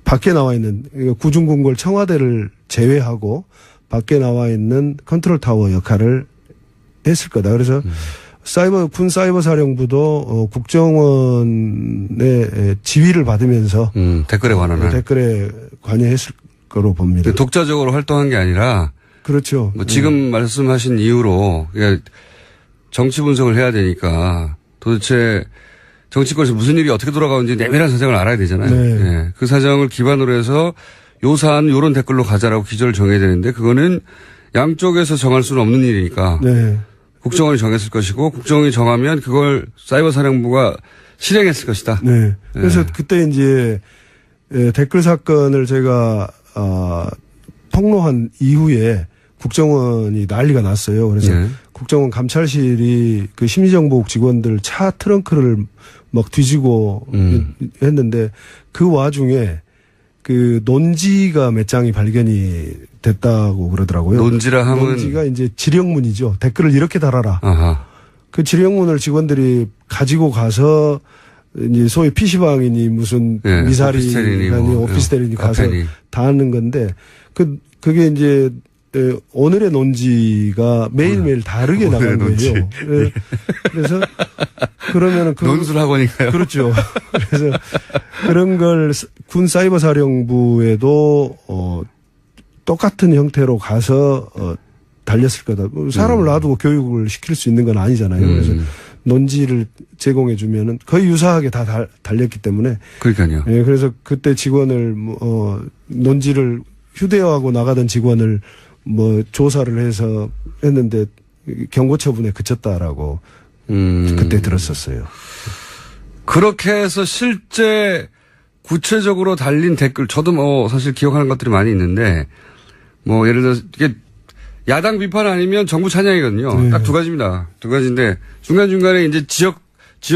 밖에 나와 있는 구중궁궐 청와대를 제외하고 밖에 나와 있는 컨트롤 타워 역할을 했을 거다. 그래서 군 사이버 사령부도 국정원의 지휘를 받으면서 댓글에 관여했을 거로 봅니다. 독자적으로 활동한 게 아니라 그렇죠. 뭐 지금 말씀하신 이유로 그러니까 정치 분석을 해야 되니까 도대체 정치권에서 무슨 일이 어떻게 돌아가는지 내밀한 사정을 알아야 되잖아요. 네. 네. 그 사정을 기반으로 해서 요 사안 요런 댓글로 가자라고 기조를 정해야 되는데 그거는 양쪽에서 정할 수는 없는 일이니까 네. 국정원이 정했을 것이고 국정원이 정하면 그걸 사이버 사령부가 실행했을 것이다. 네. 그래서 그때 이제 댓글 사건을 제가 폭로한 이후에 국정원이 난리가 났어요. 그래서 국정원 감찰실이 그 심리정보국 직원들 차 트렁크를 막 뒤지고 했는데 그 와중에 그 논지가 몇 장이 발견이 됐다고 그러더라고요. 논지라 하면 논지가 이제 지령문이죠. 댓글을 이렇게 달아라. 아하. 그 지령문을 직원들이 가지고 가서 이제 소위 PC방이니 무슨 미사리니 오피스텔이니 가서 다 하는 건데 그게 이제 오늘의 논지가 매일매일 다르게 나간 거예요. 그래서 그러면은 논술학원인가요? 그렇죠. 그래서 그런 걸 군 사이버 사령부에도 똑같은 형태로 가서 달렸을 거다. 사람을 놔두고 교육을 시킬 수 있는 건 아니잖아요. 그래서 논지를 제공해 주면은 거의 유사하게 다 달렸기 때문에. 그러니까요. 예, 그래서 그때 직원을 논지를 휴대하고 나가던 직원을 조사를 해서 했는데 경고 처분에 그쳤다라고 그때 들었었어요. 그렇게 해서 실제 구체적으로 달린 댓글 저도 사실 기억하는 것들이 많이 있는데 예를 들어서 이게 야당 비판 아니면 정부 찬양이거든요. 네. 딱 두 가지입니다. 두 가지인데 중간중간에 이제 지역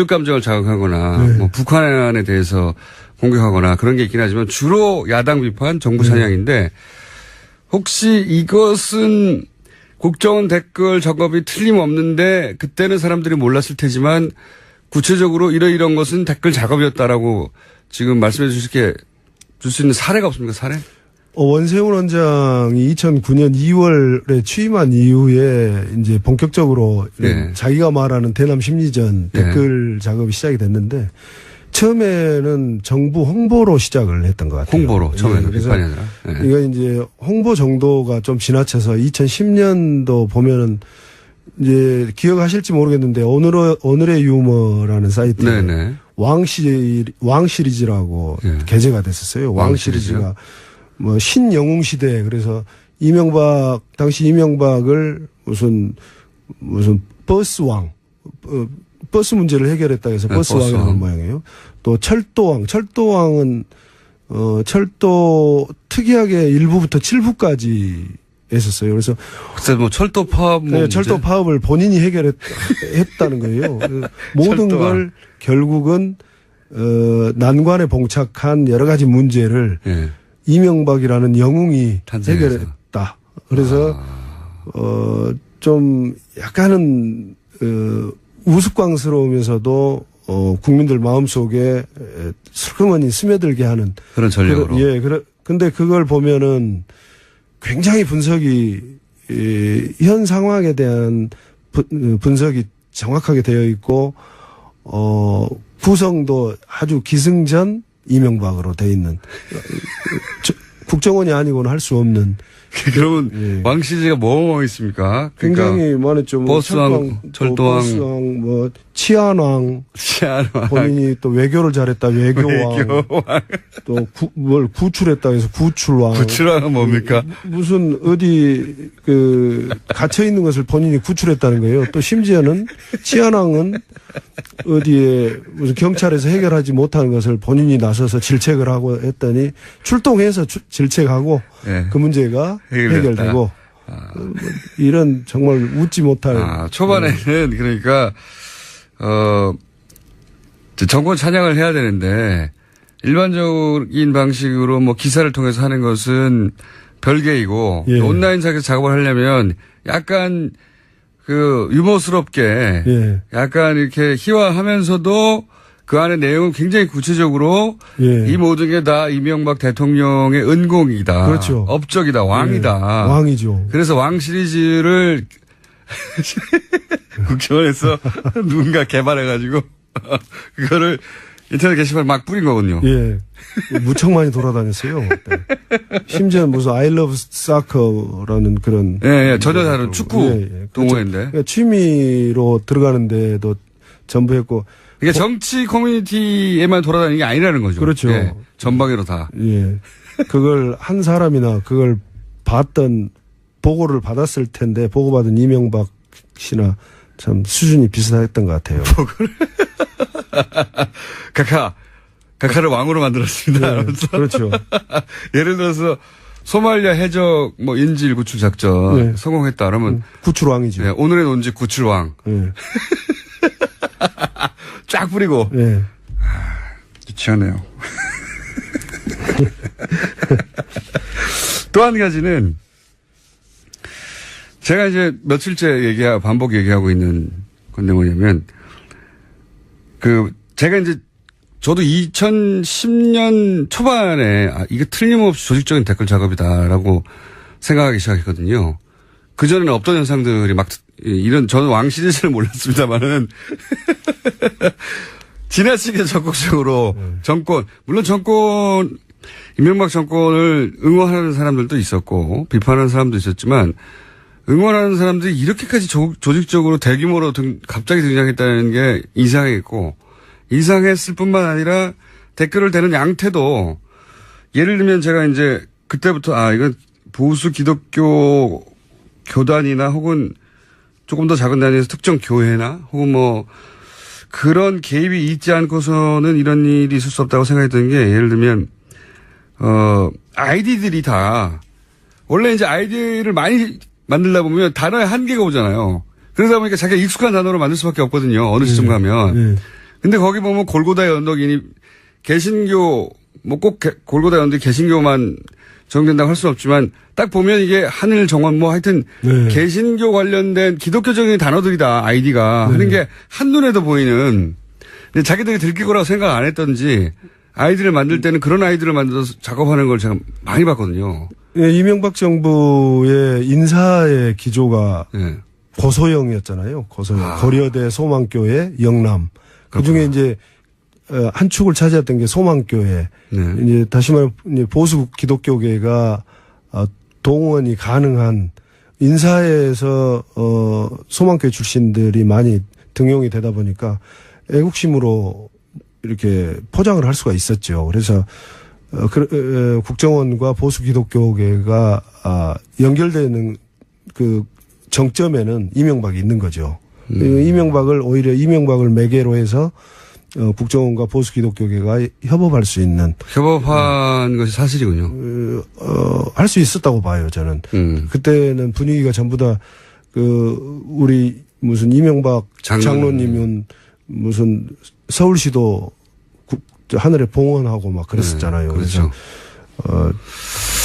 감정을 자극하거나 북한에 대해서 공격하거나 그런 게 있긴 하지만 주로 야당 비판, 정부 찬양인데 혹시 이것은 국정원 댓글 작업이 틀림없는데 그때는 사람들이 몰랐을 테지만 구체적으로 이런 것은 댓글 작업이었다라고 지금 말씀해 주실 수 있는 사례가 없습니까? 사례? 원세훈 원장이 2009년 2월에 취임한 이후에 이제 본격적으로 네. 자기가 말하는 대남 심리전 네. 댓글 작업이 시작이 됐는데 처음에는 정부 홍보로 시작을 했던 것 같아요. 홍보로 처음에는 예, 그래서 비판이 아니라. 네. 이거 이제 홍보 정도가 좀 지나쳐서 2010년도 보면은 이제 기억하실지 모르겠는데 오늘의 유머라는 사이트에 네네. 왕 시리즈라고 네. 게재가 됐었어요. 왕 시리즈요? 시리즈가 뭐 신영웅 시대 그래서 당시 이명박을 무슨 버스왕 버스 문제를 해결했다 해서 네, 버스왕이라는 버스왕. 모양이에요. 또 철도왕은 철도 특이하게 1부부터 7부까지 했었어요. 그래서 그때 뭐 철도 파업 네, 철도 파업을 본인이 해결했다는 거예요. 모든 철도왕. 걸 결국은 난관에 봉착한 여러 가지 문제를 예. 이명박이라는 영웅이 탄생해서. 해결했다. 그래서 좀 약간은 우스꽝스러우면서도 국민들 마음속에 슬그머니 스며들게 하는 그런 전략으로. 근데 그걸 보면은 굉장히 분석이 현 상황에 대한 분석이 정확하게 되어 있고 구성도 아주 기승전 이명박으로 되어 있는 국정원이 아니고는 할 수 없는 그러면 예. 왕 시리즈가 뭐뭐 있습니까? 굉장히 많았죠. 뭐 버스왕, 철도왕, 버스왕, 뭐 치안왕, 치안왕, 본인이 또 외교를 잘했다 외교왕, 또 구출했다 해서 구출왕. 구출왕은 뭡니까? 무슨 어디 갇혀 있는 것을 본인이 구출했다는 거예요. 또 심지어는 치안왕은 어디에 무슨 경찰에서 해결하지 못하는 것을 본인이 나서서 질책을 하고 했더니 출동해서 질책하고 네. 그 문제가 해결됐다. 해결되고 이런 정말 웃지 못할 초반에는 그러니까 정권 찬양을 해야 되는데 일반적인 방식으로 뭐 기사를 통해서 하는 것은 별개이고 예. 온라인상에서 작업을 하려면 약간 유머스럽게 예. 약간 이렇게 희화하면서도 그 안에 내용은 굉장히 구체적으로 예. 이 모든 게 다 이명박 대통령의 은공이다. 그렇죠. 업적이다. 왕이다. 예. 왕이죠. 그래서 왕 시리즈를 국정원에서 누군가 개발해가지고 그거를 인터넷 게시판에 막 뿌린 거군요. 예. 무척 많이 돌아다녔어요. 네. 심지어 무슨 I love soccer라는 그런. 예, 전혀 다른 축구 예, 예. 동호회인데. 그러니까 취미로 들어가는데도 전부 했고. 이게 정치 커뮤니티에만 돌아다니는 게 아니라는 거죠. 그렇죠. 예, 전방위로 다. 예. 그걸 한 사람이나 그걸 보고를 받았을 텐데 보고받은 이명박 씨나 참 수준이 비슷했던 것 같아요. 카카를 왕으로 만들었습니다. 네, 그렇죠. 예를 들어서 소말리아 해적 인질 구출 작전 네. 성공했다 그러면 구출왕이죠. 네, 오늘의 논지 구출왕 예. 쫙 뿌리고 예. 유치하네요. 또 한 가지는 제가 이제 며칠째 반복 얘기하고 있는 건데 뭐냐면 제가 이제 저도 2010년 초반에 이게 틀림없이 조직적인 댓글 작업이다라고 생각하기 시작했거든요. 그전에는 없던 현상들이 저는 왕 시리즈를 몰랐습니다만은 지나치게 적극적으로 물론 이명박 정권을 응원하는 사람들도 있었고 비판하는 사람도 있었지만 응원하는 사람들이 이렇게까지 조직적으로 대규모로 갑자기 등장했다는 게 이상했고 이상했을 뿐만 아니라 댓글을 대는 양태도 예를 들면 제가 이제 그때부터 이건 보수 기독교 교단이나 혹은 조금 더 작은 단위에서 특정 교회나 혹은 그런 개입이 있지 않고서는 이런 일이 있을 수 없다고 생각했던 게 예를 들면 아이디들이 다 원래 이제 아이디를 많이 만들다 보면 단어에 한계가 오잖아요. 그러다 보니까 자기가 익숙한 단어로 만들 수밖에 없거든요. 어느 시점 가면. 근데 거기 보면 골고다의 언덕이니 개신교 꼭 골고다의 언덕이 개신교만 적용된다고 할 수는 없지만 딱 보면 이게 하늘 정원 뭐 하여튼 네. 개신교 관련된 기독교적인 단어들이다 아이디가 하는 게 한눈에도 보이는 근데 자기들이 들킬 거라고 생각 안 했던지 아이디를 만들 때는 그런 아이디를 만들어서 작업하는 걸 제가 많이 봤거든요. 예, 이명박 정부의 인사의 기조가 예. 고소영이었잖아요. 고소영. 고려대 소망교회 영남. 그 중에 이제 한 축을 차지했던 게 소망교회. 네. 이제 다시 말해 이제 보수 기독교계가 동원이 가능한 인사에서 소망교회 출신들이 많이 등용이 되다 보니까 애국심으로 이렇게 포장을 할 수가 있었죠. 그래서 국정원과 보수 기독교계가 연결되는 그 정점에는 이명박이 있는 거죠. 이명박을 매개로 해서 국정원과 보수 기독교계가 협업할 수 있는 협업한 것이 사실이군요. 할 수 있었다고 봐요, 저는. 그때는 분위기가 전부 다 우리 무슨 이명박 장로님은 무슨 서울시도 하늘에 봉헌하고 막 그랬었잖아요. 네, 그렇죠. 그래서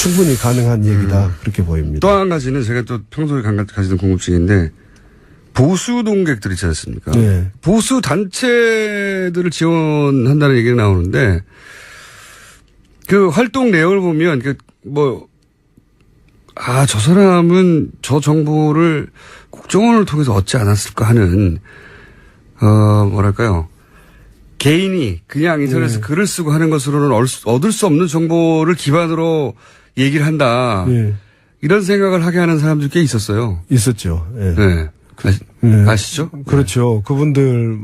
충분히 가능한 얘기다 그렇게 보입니다. 또 한 가지는 제가 또 평소에 가지던 궁금증인데 보수 동객들 있지 않습니까? 네. 보수 단체들을 지원한다는 얘기가 나오는데 그 활동 내용을 보면 저 사람은 저 정보를 국정원을 통해서 얻지 않았을까 하는 뭐랄까요? 개인이 그냥 인터넷에서 글을 쓰고 하는 것으로는 얻을 수 없는 정보를 기반으로 얘기를 한다. 네. 이런 생각을 하게 하는 사람들이 꽤 있었어요. 있었죠. 네. 네. 네. 아시죠? 그렇죠. 그분들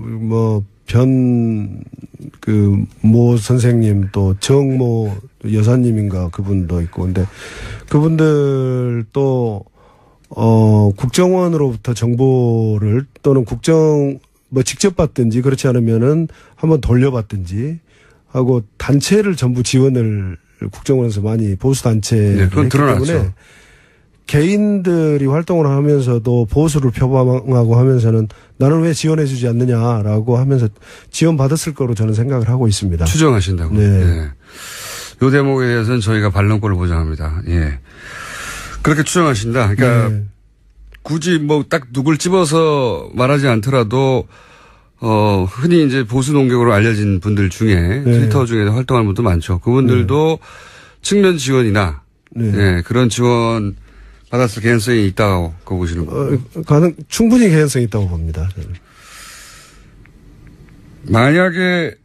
모 선생님 또 정모 여사님인가 그분도 있고 근데 그분들 또 국정원으로부터 정보를 또는 직접 받든지 그렇지 않으면은 한번 돌려받든지 하고 단체를 전부 지원을 국정원에서 많이 보수 단체를 그건 했기 드러났죠. 때문에 개인들이 활동을 하면서도 보수를 표방하고 하면서는 나는 왜 지원해주지 않느냐라고 하면서 지원받았을 거로 저는 생각을 하고 있습니다. 추정하신다고. 네. 네. 이 대목에 대해서는 저희가 반론권을 보장합니다. 예. 그렇게 추정하신다. 그러니까 네. 굳이 딱 누굴 집어서 말하지 않더라도 흔히 이제 보수 농객으로 알려진 분들 중에 네. 트위터 중에 활동하는 분도 많죠. 그분들도 측면 지원이나 네, 그런 지원 받았을 가능성이 있다고 보시는 거예요. 충분히 개연성이 있다고 봅니다. 저는. 만약에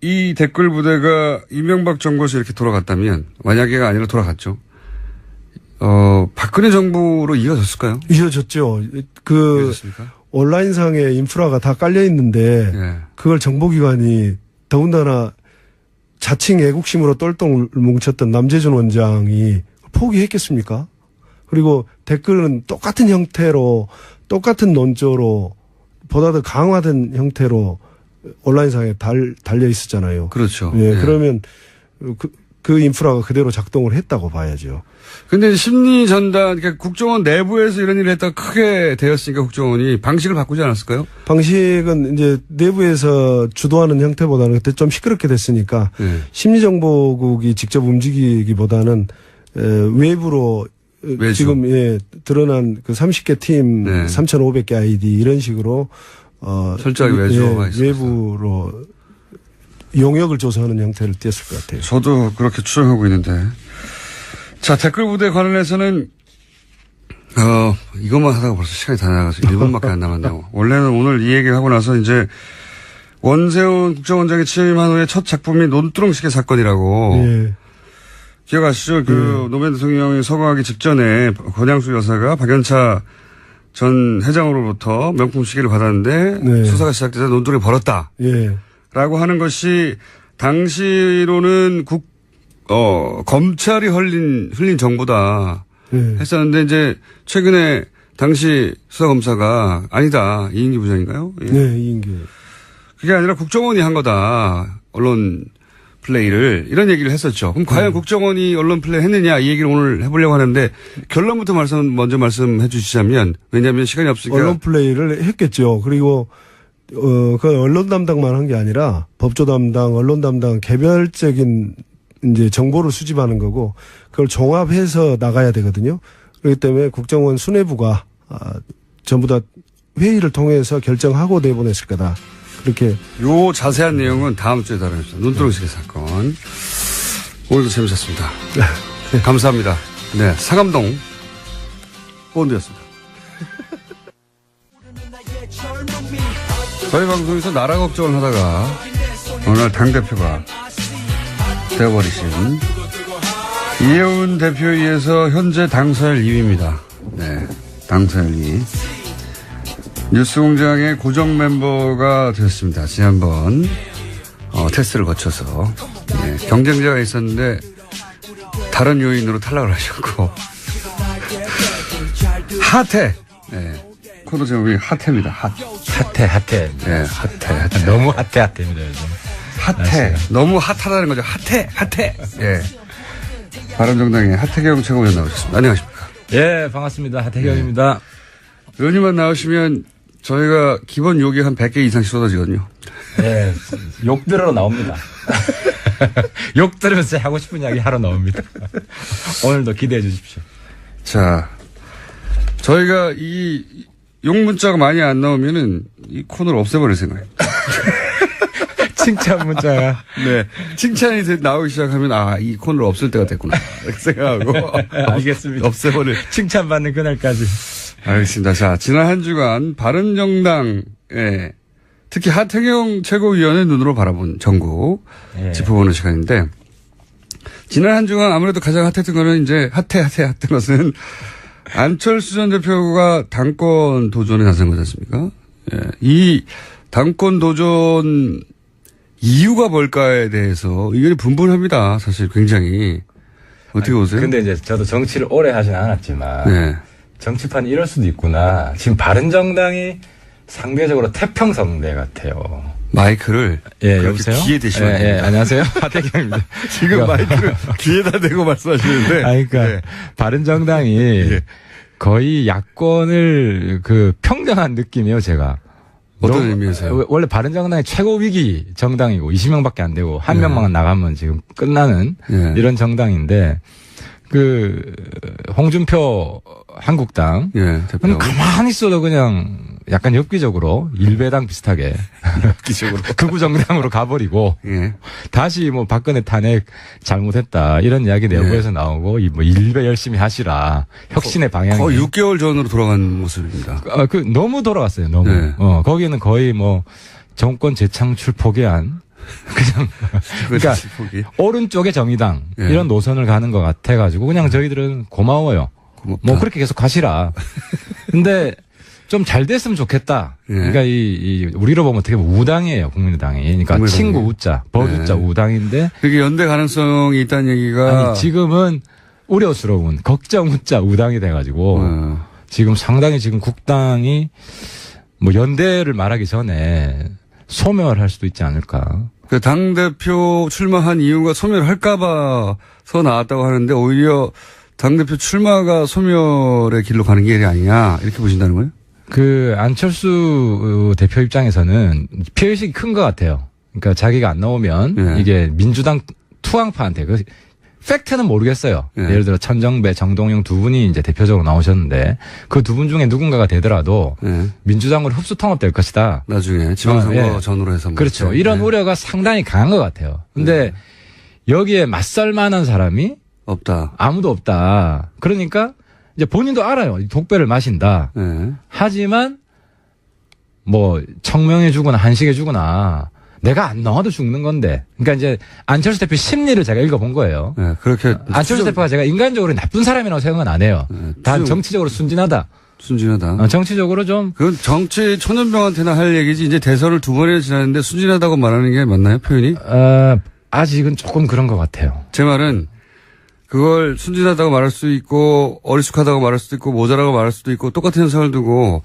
이 댓글 부대가 이명박 정부에서 이렇게 돌아갔다면 만약에가 아니라 돌아갔죠. 박근혜 정부로 이어졌을까요? 이어졌죠. 이어졌습니까? 온라인상에 인프라가 다 깔려 있는데 네. 그걸 정보기관이 더군다나 자칭 애국심으로 똘똘 뭉쳤던 남재준 원장이 포기했겠습니까? 그리고 댓글은 똑같은 형태로 똑같은 논조로 보다 더 강화된 형태로 온라인상에 달려 있었잖아요. 그렇죠. 예, 네. 그러면 그 인프라가 그대로 작동을 했다고 봐야죠. 근데 심리 전단, 그러니까 국정원 내부에서 이런 일을 했다가 크게 되었으니까 국정원이 방식을 바꾸지 않았을까요? 방식은 이제 내부에서 주도하는 형태보다는 그때 좀 시끄럽게 됐으니까 네. 심리정보국이 직접 움직이기보다는 외부로 외주. 지금 드러난 그 30개 팀, 네. 3,500개 아이디 이런 식으로 철저하게 외주가 있었어요. 외부로 용역을 조사하는 형태를 띄었을 것 같아요. 저도 그렇게 추정하고 있는데. 자, 댓글 부대 관련해서는, 이것만 하다가 벌써 시간이 다 나가서 1분밖에 안 남았네요. 원래는 오늘 이 얘기를 하고 나서 이제 원세훈 국정원장이 취임한 후에 첫 작품이 논두렁시계 사건이라고. 예. 기억하시죠? 노무현 대통령이 서거하기 직전에 권양수 여사가 박연차 전 회장으로부터 명품 시계를 받았는데 네. 수사가 시작되자 논두렁이 벌었다. 예. 라고 하는 것이 당시로는 검찰이 흘린 정보다 예. 했었는데 이제 최근에 당시 수사검사가 아니다. 이인기 부장인가요? 예. 네, 이인기. 그게 아니라 국정원이 한 거다. 언론 플레이를 이런 얘기를 했었죠. 그럼 과연 국정원이 언론 플레이 했느냐 이 얘기를 오늘 해보려고 하는데 결론부터 먼저 말씀해 주시자면 왜냐하면 시간이 없으니까 언론 플레이를 했겠죠. 그리고 그 언론 담당만 한 게 아니라 법조 담당, 언론 담당 개별적인 이제 정보를 수집하는 거고 그걸 종합해서 나가야 되거든요. 그렇기 때문에 국정원 수뇌부가 전부 다 회의를 통해서 결정하고 내보냈을 거다. 그렇게. 요 자세한 내용은 다음 주에 다루겠습니다. 눈두렁시계 사건. 오늘도 재밌었습니다. 감사합니다. 네, 상암동 본드였습니다. 저희 방송에서 나라 걱정을 하다가 어느 날 당대표가 되어버리신 이혜훈 대표에 의해서 현재 당사일 2위입니다. 네, 당사일 2위. 뉴스공장의 고정 멤버가 되었습니다. 지난번 테스트를 거쳐서 네, 경쟁자가 있었는데 다른 요인으로 탈락을 하셨고 핫해. 네, 코드 제목이 핫해입니다. 핫해. 네, 핫해. 너무 핫해입니다, 요즘. 핫해. 너무 핫하다는 거죠. 핫해. 예. 바른정당의 하태경 최고위원 나오셨습니다. 안녕하십니까. 예, 반갑습니다. 하태경입니다. 의원님만 나오시면 저희가 기본 욕이 한 100개 이상씩 쏟아지거든요. 예, 욕 들으러 나옵니다. 욕 들으면서 하고 싶은 이야기 하러 나옵니다. 오늘도 기대해 주십시오. 자, 저희가 이 욕 문자가 많이 안 나오면은 이 코너를 없애버릴 생각입니다. 칭찬 문자가. 네. 칭찬이 나오기 시작하면, 이 코너를 없앨 때가 됐구나. 이렇게 생각하고. 알겠습니다. 없애버릴. 칭찬받는 그날까지. 알겠습니다. 자, 지난 한 주간 바른정당에 특히 하태경 최고위원의 눈으로 바라본 전국 짚어보는 시간인데, 지난 한 주간 아무래도 가장 핫했던 거는 이제 핫했던 것은 안철수 전 대표가 당권 도전에 나선 거지 않습니까? 예. 이 당권 도전 이유가 뭘까에 대해서 의견이 분분합니다. 사실 굉장히. 어떻게 보세요? 근데 이제 저도 정치를 오래 하진 않았지만 네. 정치판이 이럴 수도 있구나. 지금 바른정당이 상대적으로 태평성대 같아요. 마이크를 여보세요? 귀에 대시면 예, 안녕하세요. 하태경입니다. 지금 마이크를 귀에다 대고 말씀하시는데. 그러니까 네. 바른정당이 거의 야권을 평정한 느낌이에요, 제가. 어떤 의미에서요? 원래 바른정당이 최고 위기 정당이고 20명밖에 안 되고 한 명만 나가면 지금 끝나는 이런 정당인데 홍준표 한국당 대표. 가만히 있어도 그냥 약간 엽기적으로 일배당 비슷하게 엽기적으로 극우 정당으로 가버리고 다시 박근혜 탄핵 잘못했다 이런 이야기 내부에서 나오고 일배 열심히 하시라 혁신의 방향이 거의 6개월 전으로 돌아간 모습입니다. 너무 돌아갔어요. 너무. 거기는 거의 정권 재창출 포기한 그냥 그러니까 오른쪽의 정의당 이런 노선을 가는 것 같아가지고 그냥 저희들은 고마워요. 고맙다. 그렇게 계속 가시라. 근데 좀 잘 됐으면 좋겠다. 그러니까 우리로 보면 어떻게 보면 우당이에요, 국민의당이. 그러니까 국민의당이. 친구 우자, 버주자 우당인데. 그게 연대 가능성이 있다는 얘기가. 지금은 우려스러운 걱정 우자 우당이 돼가지고 지금 상당히 지금 국당이 연대를 말하기 전에 소멸할 수도 있지 않을까. 당대표 출마한 이유가 소멸할까봐서 나왔다고 하는데 오히려 당대표 출마가 소멸의 길로 가는 길이 아니냐 이렇게 보신다는 거예요? 안철수 대표 입장에서는 피해의식이 큰 것 같아요. 그러니까 자기가 안 나오면 이게 민주당 투항파한테 팩트는 모르겠어요. 예를 들어 천정배, 정동영 두 분이 이제 대표적으로 나오셨는데 그 두 분 중에 누군가가 되더라도 민주당으로 흡수 통합될 것이다. 나중에 지방선거 전후로 해서. 그렇죠. 이런 우려가 상당히 강한 것 같아요. 근데 여기에 맞설 만한 사람이 없다. 아무도 없다. 그러니까 이제 본인도 알아요. 독배를 마신다. 하지만 청명해 주거나 한식해 주거나 내가 안 나와도 죽는 건데. 그러니까 이제 안철수 대표 심리를 제가 읽어본 거예요. 그렇게 안철수 대표가 제가 인간적으로 나쁜 사람이라고 생각은 안 해요. 단 정치적으로 순진하다. 정치적으로 좀. 그건 정치 초년병한테나 할 얘기지. 이제 대선을 2번이나 지났는데 순진하다고 말하는 게 맞나요, 표현이? 아직은 조금 그런 것 같아요. 제 말은 그걸 순진하다고 말할 수 있고 어리숙하다고 말할 수도 있고 모자라고 말할 수도 있고 똑같은 현상을 두고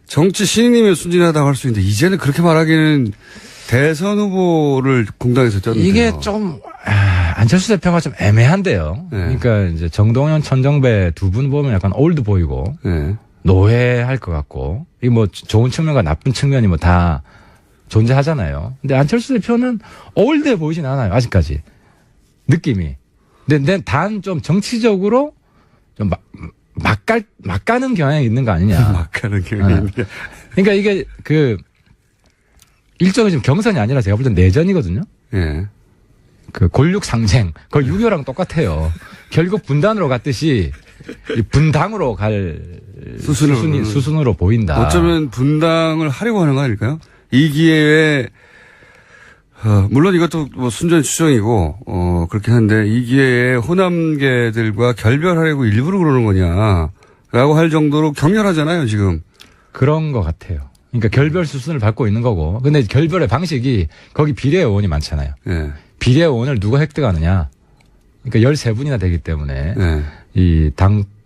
정치 신인이면 순진하다고 할 수 있는데 이제는 그렇게 말하기는 대선 후보를 공당에서 쪘는데요. 이게 좀 안철수 대표가 좀 애매한데요. 그러니까 이제 정동현, 천정배 두 분 보면 약간 올드 보이고 노회할 것 같고 이 좋은 측면과 나쁜 측면이 다 존재하잖아요. 근데 안철수 대표는 올드해 보이진 않아요. 아직까지. 느낌이. 근데 단 좀 정치적으로 좀 막 가는 경향이 있는 거 아니냐. 막 가는 경향이 있는. 그러니까 이게 일종의 지금 경선이 아니라 제가 볼 땐 내전이거든요. 예. 골육 상쟁. 거의 6.25랑 똑같아요. 결국 분단으로 갔듯이 분당으로 갈 수순으로 보인다. 어쩌면 분당을 하려고 하는 거 아닐까요? 이 기회에 물론 이것도 뭐 순전히 추정이고 그렇긴 한데 이 기회에 호남계들과 결별하려고 일부러 그러는 거냐라고 할 정도로 격렬하잖아요 지금. 그런 것 같아요. 그러니까 결별 수순을 밟고 있는 거고. 근데 결별의 방식이 거기 비례의원이 많잖아요. 예. 비례의원을 누가 획득하느냐. 그러니까 13분이나 되기 때문에 예.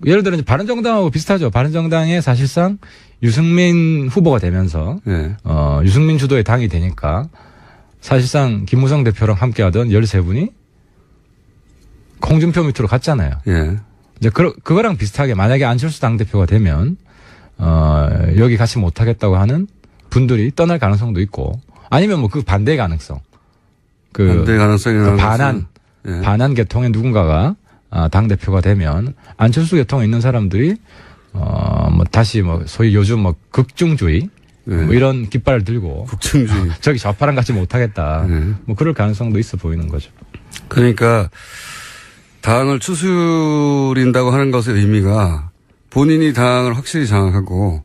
예를 들어 이제 바른정당하고 비슷하죠. 바른정당에 사실상 유승민 후보가 되면서 예. 유승민 주도의 당이 되니까 사실상 김무성 대표랑 함께하던 13분이 홍준표 밑으로 갔잖아요. 예. 이제 그거랑 비슷하게 만약에 안철수 당대표가 되면 여기 같이 못하겠다고 하는 분들이 떠날 가능성도 있고 아니면 뭐 그 반대 가능성. 반대 가능성이 반한 계통의 누군가가 당대표가 되면 안철수 계통에 있는 사람들이 뭐 다시 뭐 소위 요즘 뭐 극중주의 네. 뭐 이런 깃발을 들고 국정주의 저기 좌파랑 같이 못하겠다. 네. 뭐 그럴 가능성도 있어 보이는 거죠. 그러니까 당을 추스린다고 하는 것의 의미가 본인이 당을 확실히 장악하고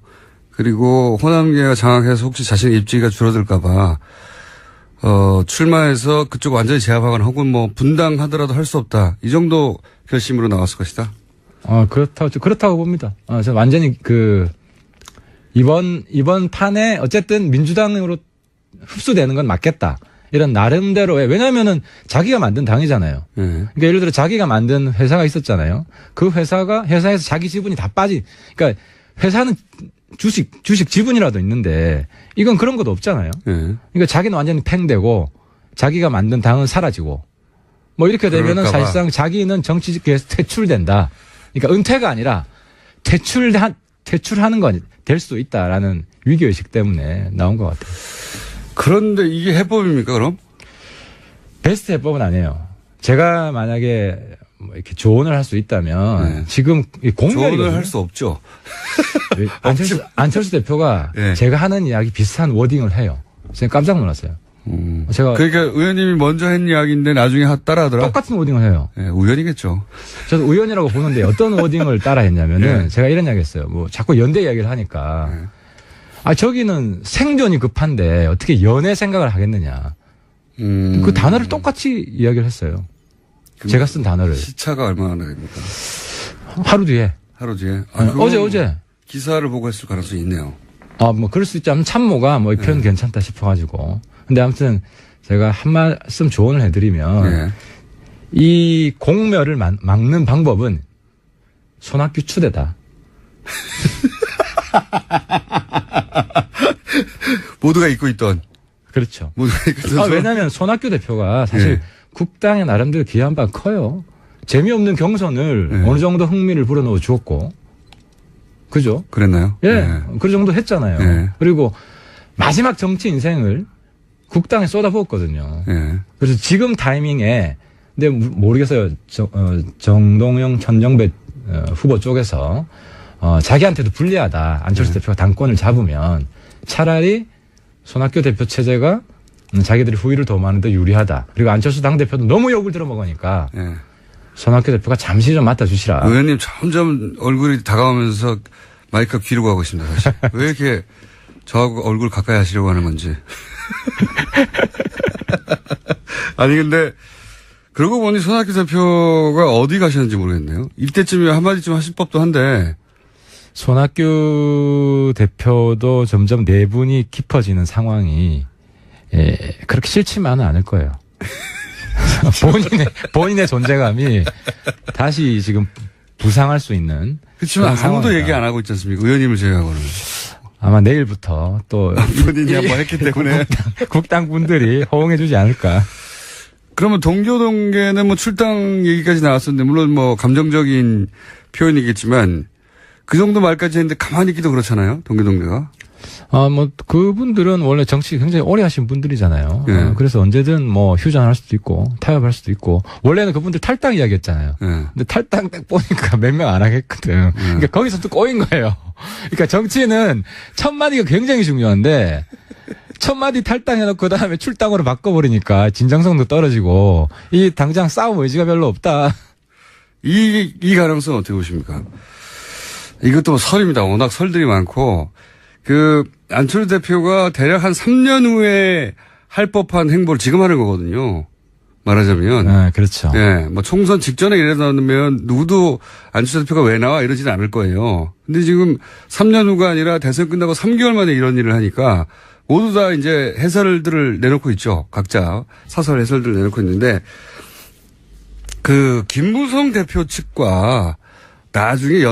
그리고 호남계가 장악해서 혹시 자신의 입지가 줄어들까 봐 출마해서 그쪽 완전히 제압하거나 혹은 뭐 분당하더라도 할 수 없다. 이 정도 결심으로 나왔을 것이다. 그렇다고 봅니다. 저는 완전히 이번 판에 어쨌든 민주당으로 흡수되는 건 맞겠다. 이런 나름대로의, 왜냐면은 자기가 만든 당이잖아요. 그러니까 예를 들어 자기가 만든 회사가 있었잖아요. 그 회사에서 자기 지분이 다 그러니까 회사는 주식 지분이라도 있는데 이건 그런 것도 없잖아요. 그러니까 자기는 완전히 팽되고 자기가 만든 당은 사라지고 뭐 이렇게 되면은 사실상 자기는 정치계에서 퇴출된다. 그러니까 은퇴가 아니라 퇴출하는 건 될 수도 있다라는 위기의식 때문에 나온 것 같아요. 그런데 이게 해법입니까, 그럼? 베스트 해법은 아니에요. 제가 만약에 뭐 이렇게 조언을 할 수 있다면 지금 공멸이거든요. 조언을 할 수 없죠. 안철수 대표가 제가 하는 이야기 비슷한 워딩을 해요. 제가 깜짝 놀랐어요. 그러니까 의원님이 먼저 한 이야기인데 나중에 따라하더라. 똑같은 워딩을 해요. 우연이겠죠. 저도 우연이라고 보는데 어떤 워딩을 따라했냐면은 제가 이런 이야기 했어요. 뭐 자꾸 연대 이야기를 하니까 저기는 생존이 급한데 어떻게 연애 생각을 하겠느냐. 그 단어를 똑같이 이야기를 했어요. 제가 쓴 단어를. 시차가 얼마나 됩니까? 하루 뒤에. 어제. 기사를 보고 했을 가능성이 있네요. 뭐 그럴 수 있죠. 참모가 뭐 이 표현 괜찮다 싶어가지고. 근데 아무튼 제가 한 말씀 조언을 해드리면 이 공멸을 막는 방법은 손학규 추대다. 모두가 잊고 있던. 그렇죠. 모두가 잊고 있던. 왜냐하면 손학규 대표가 사실 국당에 나름대로 기여한 바가 커요. 재미없는 경선을 어느 정도 흥미를 불어넣어 주었고. 그죠? 그랬나요? 그 정도 했잖아요. 그리고 마지막 정치 인생을 국당에 쏟아부었거든요. 그래서 지금 타이밍에, 근데 모르겠어요. 정동영, 천정배 후보 쪽에서 자기한테도 불리하다. 안철수 대표가 당권을 잡으면 차라리 손학규 대표 체제가 자기들이 후위를 도모하는 데 유리하다. 그리고 안철수 당대표도 너무 욕을 들어먹으니까 손학규 대표가 잠시 좀 맡아주시라. 의원님 점점 얼굴이 다가오면서 마이크가 귀로 가고 있습니다. 사실. 왜 이렇게 저하고 얼굴 가까이 하시려고 하는 건지. 아니 근데 그러고 보니 손학규 대표가 어디 가시는지 모르겠네요. 이때쯤에 한마디쯤 하실 법도 한데. 손학규 대표도 점점 내분이 깊어지는 상황이 그렇게 싫지만은 않을 거예요. 본인의 존재감이 다시 지금 부상할 수 있는. 그렇지만 아무도 얘기 안 하고 있지 않습니까? 의원님을 제외하고는. 아마 내일부터 또 본인이 한번 했기 때문에 국당 분들이 호응해 주지 않을까. 그러면 동교동계는 뭐 출당 얘기까지 나왔었는데 물론 뭐 감정적인 표현이겠지만 그 정도 말까지 했는데 가만히 있기도 그렇잖아요. 동기동네가. 그분들은 원래 정치 굉장히 오래 하신 분들이잖아요. 예. 그래서 언제든 뭐 휴전할 수도 있고 타협할 수도 있고 원래는 그분들 탈당 이야기했잖아요. 예. 근데 탈당 딱 보니까 몇 명 안 하겠거든. 그러니까 거기서 또 꼬인 거예요. 그러니까 정치는 첫 마디가 굉장히 중요한데 첫 마디 탈당해놓고 그다음에 출당으로 바꿔버리니까 진정성도 떨어지고 이 당장 싸움 의지가 별로 없다. 이 가능성 어떻게 보십니까? 이것도 설입니다. 워낙 설들이 많고 안철수 대표가 대략 한 3년 후에 할 법한 행보를 지금 하는 거거든요. 말하자면. 네, 그렇죠. 예, 뭐 총선 직전에 이래놓으면 누구도 안철수 대표가 왜 나와 이러지는 않을 거예요. 근데 지금 3년 후가 아니라 대선 끝나고 3개월 만에 이런 일을 하니까 모두 다 이제 해설들을 내놓고 있죠. 각자 사설 해설들을 내놓고 있는데 김무성 대표 측과 나중에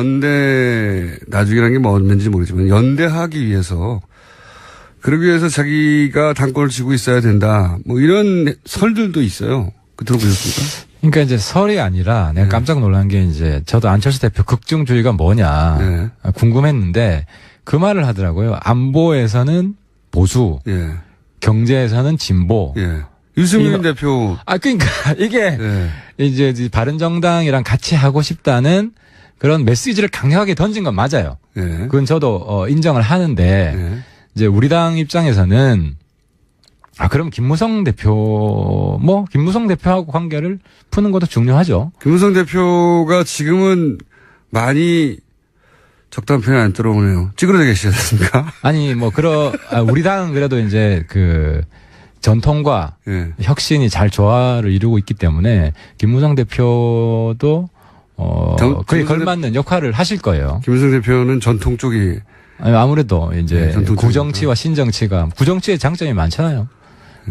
나중이라는 게 뭔지 모르지만 연대하기 위해서 그러기 위해서 자기가 당권을 쥐고 있어야 된다. 뭐 이런 설들도 있어요. 들어보셨습니까? 그러니까 이제 설이 아니라 내가 깜짝 놀란 게 이제 저도 안철수 대표 극중주의가 뭐냐 궁금했는데 그 말을 하더라고요. 안보에서는 보수, 경제에서는 진보. 유승민 대표. 그러니까 이게 이제 바른정당이랑 같이 하고 싶다는 그런 메시지를 강력하게 던진 건 맞아요. 그건 저도 인정을 하는데 이제 우리 당 입장에서는 그럼 김무성 대표하고 관계를 푸는 것도 중요하죠. 김무성 대표가 지금은 많이 적당한 표현 안 들어오네요. 찌그러져 계시지 않습니까? 아니 우리 당은 그래도 이제 전통과 혁신이 잘 조화를 이루고 있기 때문에 김무성 대표도 그에 걸맞는 역할을 하실 거예요. 김무성 대표는 전통 쪽이 아무래도 이제 구정치와 신정치가 구정치의 장점이 많잖아요.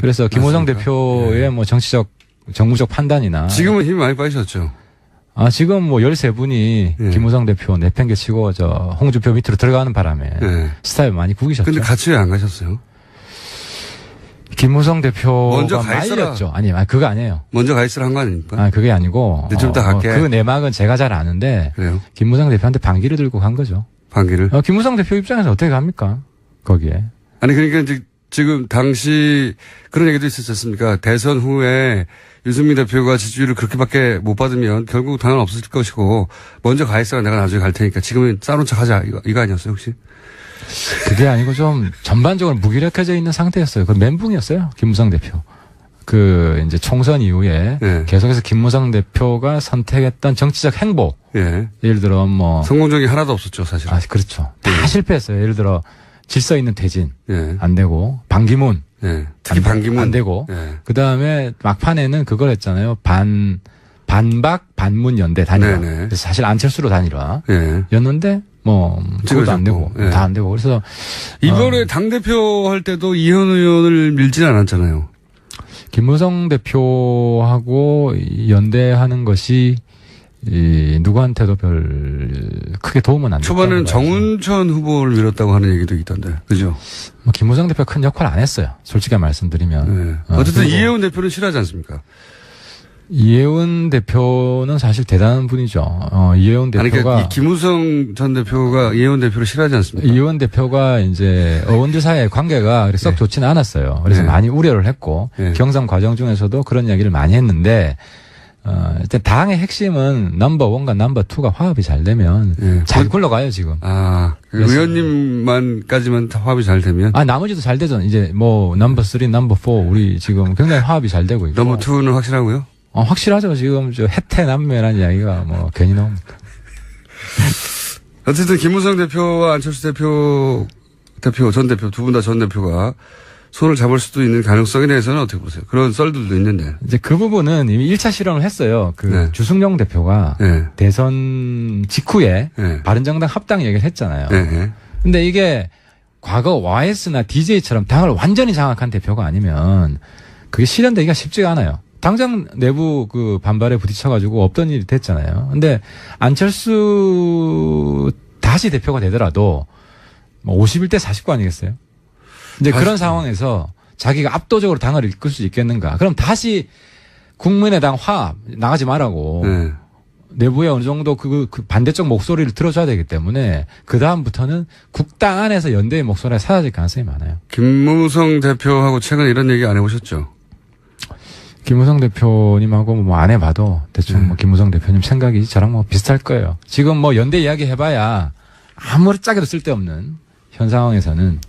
그래서 김무성 대표의 뭐 정무적 판단이나 지금은 힘이 많이 빠지셨죠. 지금 뭐 13분이 김무성 대표 내팽개치고 홍준표 밑으로 들어가는 바람에 스타일 많이 구기셨죠. 근데 같이 왜 안 가셨어요? 김무성 대표가 말렸죠. 아니, 그거 아니에요. 먼저 가 있으라 한 거 아닙니까? 그게 아니고. 좀 이따 갈게. 그 내막은 제가 잘 아는데. 그래요? 김무성 대표한테 반기를 들고 간 거죠. 반기를? 김무성 대표 입장에서 어떻게 갑니까? 거기에. 아니, 그러니까 지금 당시 그런 얘기도 있었지 않습니까? 대선 후에 유승민 대표가 지지율을 그렇게밖에 못 받으면 결국 당은 없어질 것이고 먼저 가 있어라 내가 나중에 갈 테니까 지금은 싸놓은 척 하자. 이거 아니었어요, 혹시? 그게 아니고 좀 전반적으로 무기력해져 있는 상태였어요. 그 멘붕이었어요. 김무성 대표. 이제 총선 이후에 계속해서 김무성 대표가 선택했던 정치적 행보. 예를 들어 성공적이 하나도 없었죠, 사실. 그렇죠. 다 실패했어요. 예를 들어 질서 있는 퇴진. 안 되고 반기문. 특히 반기문. 안 되고. 그다음에 막판에는 그걸 했잖아요. 반박 반문 연대 단일화. 그래서 사실 안철수로 단일화. 였는데 그것도 안 되고 다 안 되고 그래서 이번에 당 대표 할 때도 이현 의원을 밀지는 않았잖아요. 김무성 대표하고 연대하는 것이 누구한테도 별 크게 도움은 안 됐다. 초반에는 정운천 후보를 밀었다고 하는 얘기도 있던데, 그죠? 김무성 대표 큰 역할 안 했어요. 솔직히 말씀드리면. 어쨌든 이혜훈 대표는 싫어하지 않습니까? 이혜훈 대표는 사실 대단한 분이죠. 이혜훈 대표가. 그러니까 김무성 전 대표가 이혜훈 대표를 싫어하지 않습니까? 이혜훈 대표가 이제 의원들 사이의 관계가 썩 좋지는 않았어요. 그래서 많이 우려를 했고 경선 과정 중에서도 그런 이야기를 많이 했는데 일단 당의 핵심은 넘버 1과 넘버 2가 화합이 잘 되면 잘 굴러가요 지금. 의원님만까지만 화합이 잘 되면? 나머지도 잘 되죠. 이제 넘버 3, 넘버 4 우리 지금 굉장히 화합이 잘 되고 있고. 넘버 2는 확실하고요? 확실하죠. 지금 해태남매라는 이야기가 괜히 나옵니까? 어쨌든 김무성 대표와 안철수 전 대표 두 분 다 전 대표가 손을 잡을 수도 있는 가능성에 대해서는 어떻게 보세요? 그런 썰들도 있는데. 이제 그 부분은 이미 1차 실험을 했어요. 주승용 대표가 대선 직후에 바른정당 합당 얘기를 했잖아요. 근데 이게 과거 YS나 DJ처럼 당을 완전히 장악한 대표가 아니면 그게 실현되기가 쉽지가 않아요. 당장 내부 반발에 부딪혀가지고 없던 일이 됐잖아요. 근데 안철수 다시 대표가 되더라도 51대 49 아니겠어요? 이제 그런 상황에서 자기가 압도적으로 당을 이끌 수 있겠는가? 그럼 다시 국민의당 화합 나가지 말라고 내부에 어느 정도 그 반대쪽 목소리를 들어줘야 되기 때문에 그 다음부터는 국당 안에서 연대의 목소리가 사라질 가능성이 많아요. 김무성 대표하고 최근 이런 얘기 안 해보셨죠? 김무성 대표님하고 뭐 안 해봐도 대충 뭐 김무성 대표님 생각이 저랑 뭐 비슷할 거예요. 지금 뭐 연대 이야기 해봐야 아무리 짜게도 쓸데없는 현 상황에서는.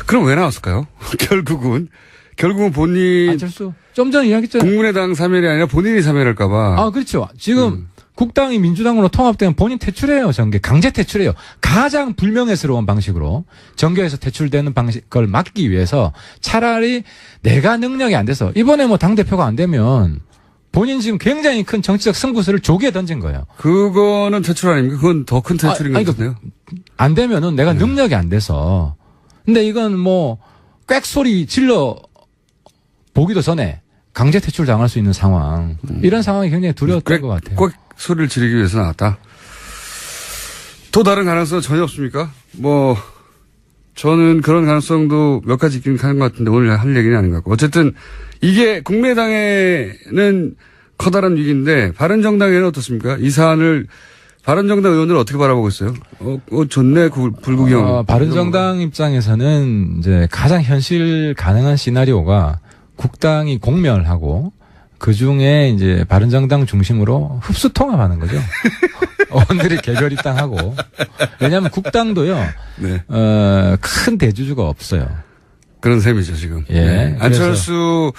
그럼 왜 나왔을까요? 결국은 본인. 안철수. 좀 전에 이야기했잖아요. 국민의당 사면이 아니라 본인이 사면할까봐. 아, 그렇죠. 지금 국당이 민주당으로 통합되면 본인 퇴출해요, 정계. 강제 퇴출해요. 가장 불명예스러운 방식으로 정계에서 퇴출되는 방식을 막기 위해서 차라리 내가 능력이 안 돼서 이번에 뭐 당대표가 안 되면 본인 지금 굉장히 큰 정치적 승부수를 조기에 던진 거예요. 그거는 퇴출 아닙니까? 그건 더 큰 퇴출인 것 같은데요. 안 되면은 내가 능력이 안 돼서. 근데 이건 뭐 꽥소리 질러 보기도 전에 강제 퇴출 당할 수 있는 상황. 이런 상황이 굉장히 두려웠던 것 같아요. 꽥 소리를 지르기 위해서 나왔다. 또 다른 가능성은 전혀 없습니까? 뭐 저는 그런 가능성도 몇 가지 있긴 하는 것 같은데 오늘 할 얘기는 아닌 것 같고. 어쨌든 이게 국민의당에는 커다란 위기인데 바른정당에는 어떻습니까? 이 사안을 바른정당 의원들 어떻게 바라보고 있어요? 좋네, 불구경. 바른정당 입장에서는 이제 가장 현실 가능한 시나리오가 국당이 공멸하고 그 중에 이제 바른정당 중심으로 흡수 통합하는 거죠. 의원들이 개별 입당하고. 왜냐하면 국당도요. 네. 큰 대주주가 없어요. 그런 셈이죠 지금. 예. 네. 안철수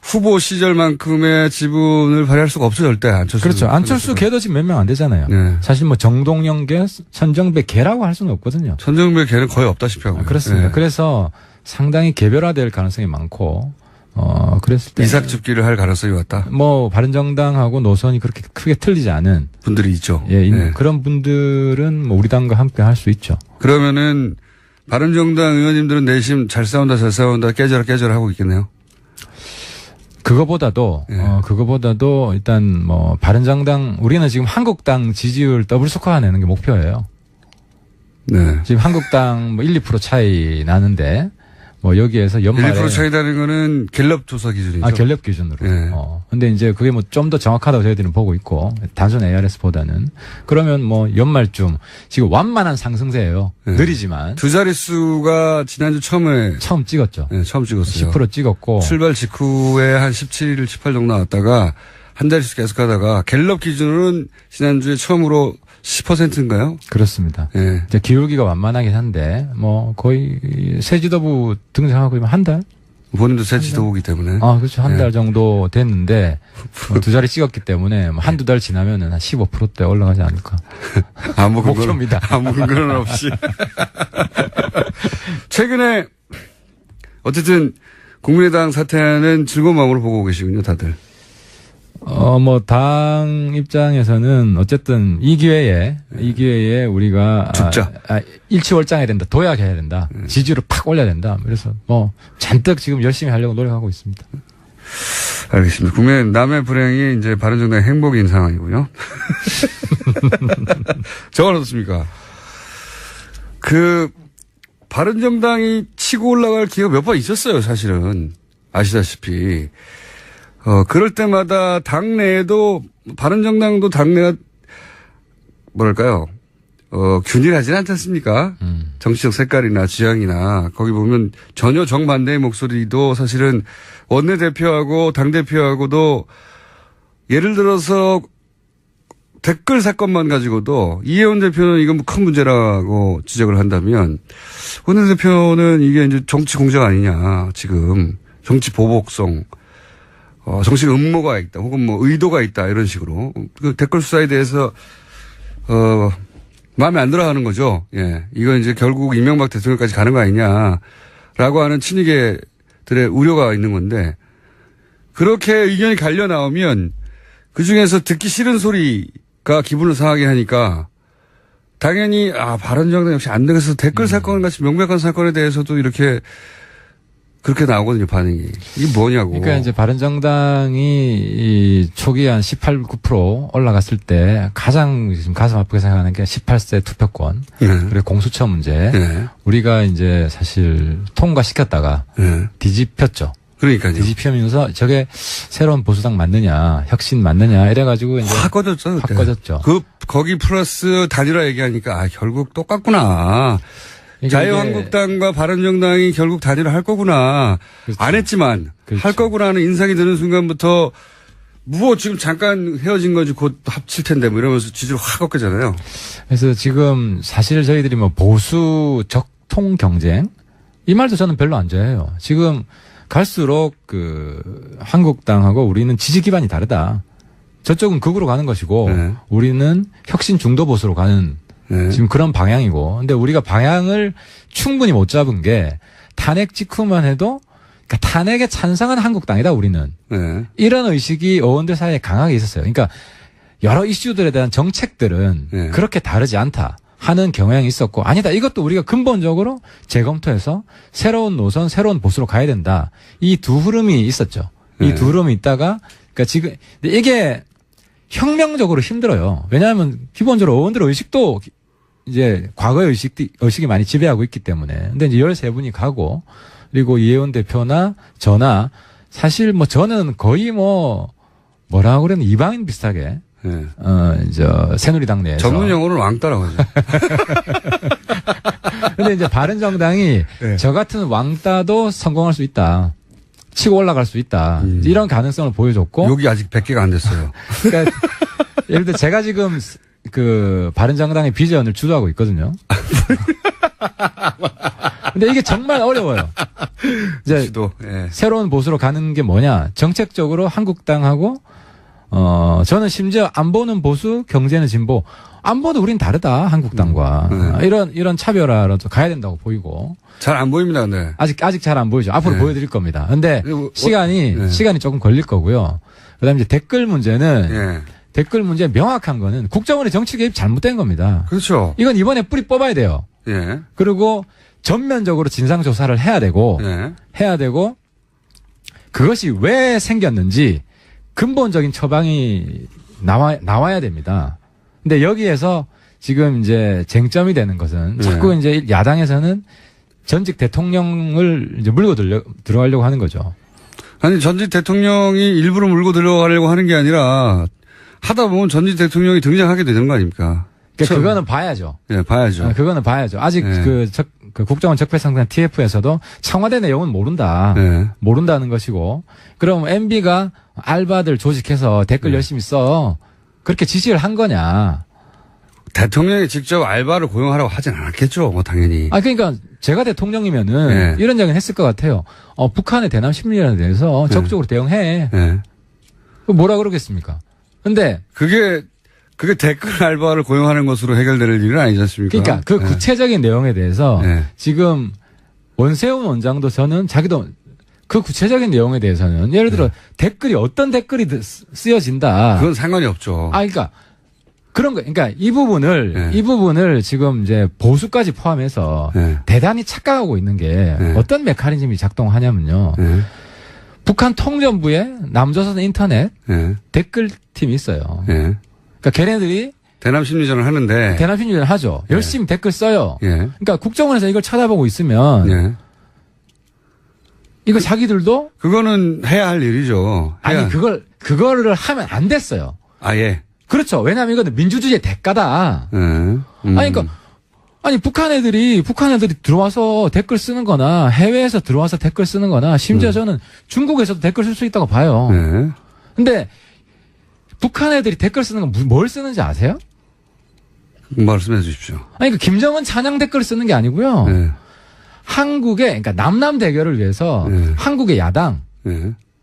후보 시절만큼의 지분을 발휘할 수가 없죠 절대. 안철수. 그렇죠. 안철수 개도 지금 몇 명 안 되잖아요. 네. 사실 뭐 정동영 개, 천정배 개라고 할 수는 없거든요. 천정배 개는 거의 없다시피 하고요. 그렇습니다. 네. 그래서 상당히 개별화될 가능성이 많고. 그랬을 때. 이삭줍기를 할 가능성이 왔다. 뭐, 바른정당하고 노선이 그렇게 크게 틀리지 않은. 분들이 있죠. 예, 네. 그런 분들은 뭐 우리 당과 함께 할 수 있죠. 그러면은, 바른정당 의원님들은 내심 잘 싸운다 깨져라 하고 있겠네요. 그거보다도, 예. 그거보다도 일단 뭐, 바른정당, 우리는 지금 한국당 지지율 더블 스코어 내는 게 목표예요. 네. 지금 한국당 뭐 1, 2% 차이 나는데, 뭐 여기에서 연말에 1% 차이 나는 거는 갤럽 조사 기준이죠. 갤럽 기준으로. 네. 근데 이제 그게 뭐 좀 더 정확하다고 저희들은 보고 있고 단순 ARS보다는 그러면 뭐 연말쯤 지금 완만한 상승세예요. 네. 느리지만 두 자릿수가 지난주 처음 찍었죠. 네, 처음 찍었어요. 10% 찍었고 출발 직후에 한 17, 18 정도 나왔다가 한 자릿수 계속 하다가 갤럽 기준으로는 지난주에 처음으로 10%인가요? 그렇습니다. 네. 이제 기울기가 완만하긴 한데 뭐 거의 새 지도부 등장하고 한 달? 본인도 새 지도부기 때문에. 그렇죠. 한 달 정도 됐는데 두 자리 찍었기 때문에 뭐 한두 달 지나면은 한 15%대 올라가지 않을까. 아무 목표입니다. 아무 근거는 없이. 최근에 어쨌든 국민의당 사태는 즐거운 마음으로 보고 계시군요, 다들. 뭐, 당 입장에서는 어쨌든 이 기회에 우리가. 죽자. 일치월장해야 된다. 도약해야 된다. 지지율을 팍 올려야 된다. 그래서 뭐, 잔뜩 지금 열심히 하려고 노력하고 있습니다. 알겠습니다. 국민 남의 불행이 이제 바른정당의 행복인 상황이고요. 저건 어떻습니까? 바른정당이 치고 올라갈 기회가 몇 번 있었어요, 사실은. 아시다시피. 그럴 때마다 당내에도, 바른정당도 당내가, 뭐랄까요, 균일하진 않지 않습니까? 정치적 색깔이나 지향이나, 거기 보면 전혀 정반대의 목소리도 사실은 원내대표하고 당대표하고도 예를 들어서 댓글 사건만 가지고도 이혜원 대표는 이건 큰 문제라고 지적을 한다면 원내대표는 이게 이제 정치 공작 아니냐, 지금. 정치 보복성. 정식 음모가 있다, 혹은 뭐 의도가 있다, 이런 식으로. 그 댓글 수사에 대해서, 마음에 안 들어 하는 거죠. 예. 이건 이제 결국 이명박 대통령까지 가는 거 아니냐라고 하는 친이계들의 우려가 있는 건데, 그렇게 의견이 갈려 나오면 그 중에서 듣기 싫은 소리가 기분을 상하게 하니까 당연히, 바른정당 역시 안 되겠어. 댓글 사건 같이 명백한 사건에 대해서도 이렇게 그렇게 나오거든요, 반응이. 이게 뭐냐고. 그러니까 이제 바른정당이 이 초기에 한 18, 9% 올라갔을 때 가장 지금 가슴 아프게 생각하는 게 18세 투표권. 그리고 공수처 문제. 우리가 이제 사실 통과시켰다가 뒤집혔죠. 그러니까요. 뒤집히면서 저게 새로운 보수당 맞느냐, 혁신 맞느냐 이래가지고 이제 확 꺼졌죠. 확 꺼졌죠. 거기 플러스 단일화 얘기하니까 결국 똑같구나. 자유한국당과 바른정당이 결국 단일화 할 거구나. 그렇죠. 안 했지만 그렇죠. 할 거구나는 인상이 드는 순간부터 지금 잠깐 헤어진 거지 곧 합칠 텐데 뭐 이러면서 지지를 확 꺾이잖아요. 그래서 지금 사실 저희들이 뭐 보수 적통 경쟁 이 말도 저는 별로 안 좋아해요. 지금 갈수록 한국당하고 우리는 지지 기반이 다르다. 저쪽은 극으로 가는 것이고 네. 우리는 혁신 중도 보수로 가는 네. 지금 그런 방향이고. 근데 우리가 방향을 충분히 못 잡은 게 탄핵 직후만 해도 그러니까 탄핵에 찬성한 한국당이다 우리는. 네. 이런 의식이 의원들 사이에 강하게 있었어요. 그러니까 여러 이슈들에 대한 정책들은 네. 그렇게 다르지 않다 하는 경향이 있었고 아니다 이것도 우리가 근본적으로 재검토해서 새로운 노선 새로운 보수로 가야 된다. 이 두 흐름이 있었죠. 이 두 흐름이 있다가 그러니까 지금 이게 혁명적으로 힘들어요. 왜냐하면 기본적으로 의원들 의식도 이제 과거의 의식이 많이 지배하고 있기 때문에. 근데 이제 13분이 가고 그리고 이혜원 대표나 저나 사실 뭐 저는 거의 뭐라고 그러면 이방인 비슷하게 네. 새누리당 내에서 전문 용어는 왕따라고 하죠. 근데 이제 바른정당이 네. 저 같은 왕따도 성공할 수 있다. 치고 올라갈 수 있다. 이런 가능성을 보여줬고. 여기 아직 100개가 안 됐어요. 그러니까 예를 들어 제가 지금 바른정당의 비전을 주도하고 있거든요. 근데 이게 정말 어려워요. 이제 예. 새로운 보수로 가는 게 뭐냐? 정책적으로 한국당하고 저는 심지어 안보는 보수, 경제는 진보. 안보도 우린 다르다 한국당과 이런 차별화라도 가야 된다고 보이고. 잘 안 보입니다, 근데 아직 잘 안 보이죠. 앞으로 보여드릴 겁니다. 근데 시간이 조금 걸릴 거고요. 그다음에 이제 댓글 문제는 댓글 문제 명확한 거는 국정원의 정치 개입 잘못된 겁니다. 그렇죠. 이건 이번에 뿌리 뽑아야 돼요. 예. 그리고 전면적으로 진상 조사를 해야 되고 그것이 왜 생겼는지 근본적인 처방이 나와야 됩니다. 근데 여기에서 지금 이제 쟁점이 되는 것은 자꾸 이제 야당에서는 전직 대통령을 이제 물고 들어가려고 하는 거죠. 아니, 전직 대통령이 일부러 물고 들어가려고 하는 게 아니라 하다 보면 전직 대통령이 등장하게 되는 거 아닙니까? 그거는 봐야죠. 예, 봐야죠. 그거는 봐야죠. 아직 그 국정원 적폐상단 TF에서도 청와대 내용은 모른다. 모른다는 것이고. 그럼 MB가 알바들 조직해서 댓글 열심히 써. 그렇게 지시를 한 거냐. 대통령이 직접 알바를 고용하라고 하진 않았겠죠. 뭐 당연히. 그러니까 제가 대통령이면은 이런 얘기는 했을 것 같아요. 북한의 대남 심리전에 대해서 적극적으로 대응해. 뭐라 그러겠습니까? 근데 그게 댓글 알바를 고용하는 것으로 해결될 일은 아니지 않습니까? 그러니까 그 구체적인 내용에 대해서 지금 원세훈 원장도 저는 자기도 그 구체적인 내용에 대해서는 예를 들어 댓글이 어떤 댓글이 쓰여진다. 그건 상관이 없죠. 그러니까 그런 거. 그러니까 이 부분을 지금 이제 보수까지 포함해서 대단히 착각하고 있는 게 어떤 메커니즘이 작동하냐면요. 북한 통전부에 남조선 인터넷 댓글팀이 있어요. 그러니까 걔네들이 대남 심리전을 하는데 대남 심리전을 하죠. 열심히 댓글 써요. 그러니까 국정원에서 이걸 쳐다보고 있으면 이거 자기들도 그거는 해야 할 일이죠. 아니 그거를 하면 안 됐어요. 예. 그렇죠. 왜냐하면 이거는 민주주의의 대가다. 그러니까 북한 애들이 들어와서 댓글 쓰는 거나 해외에서 들어와서 댓글 쓰는 거나 심지어 저는 중국에서도 댓글 쓸 수 있다고 봐요. 근데 북한 애들이 댓글 쓰는 건 뭘 쓰는지 아세요? 말씀해 주십시오. 그 김정은 찬양 댓글 쓰는 게 아니고요. 그러니까 남남 대결을 위해서 한국의 야당,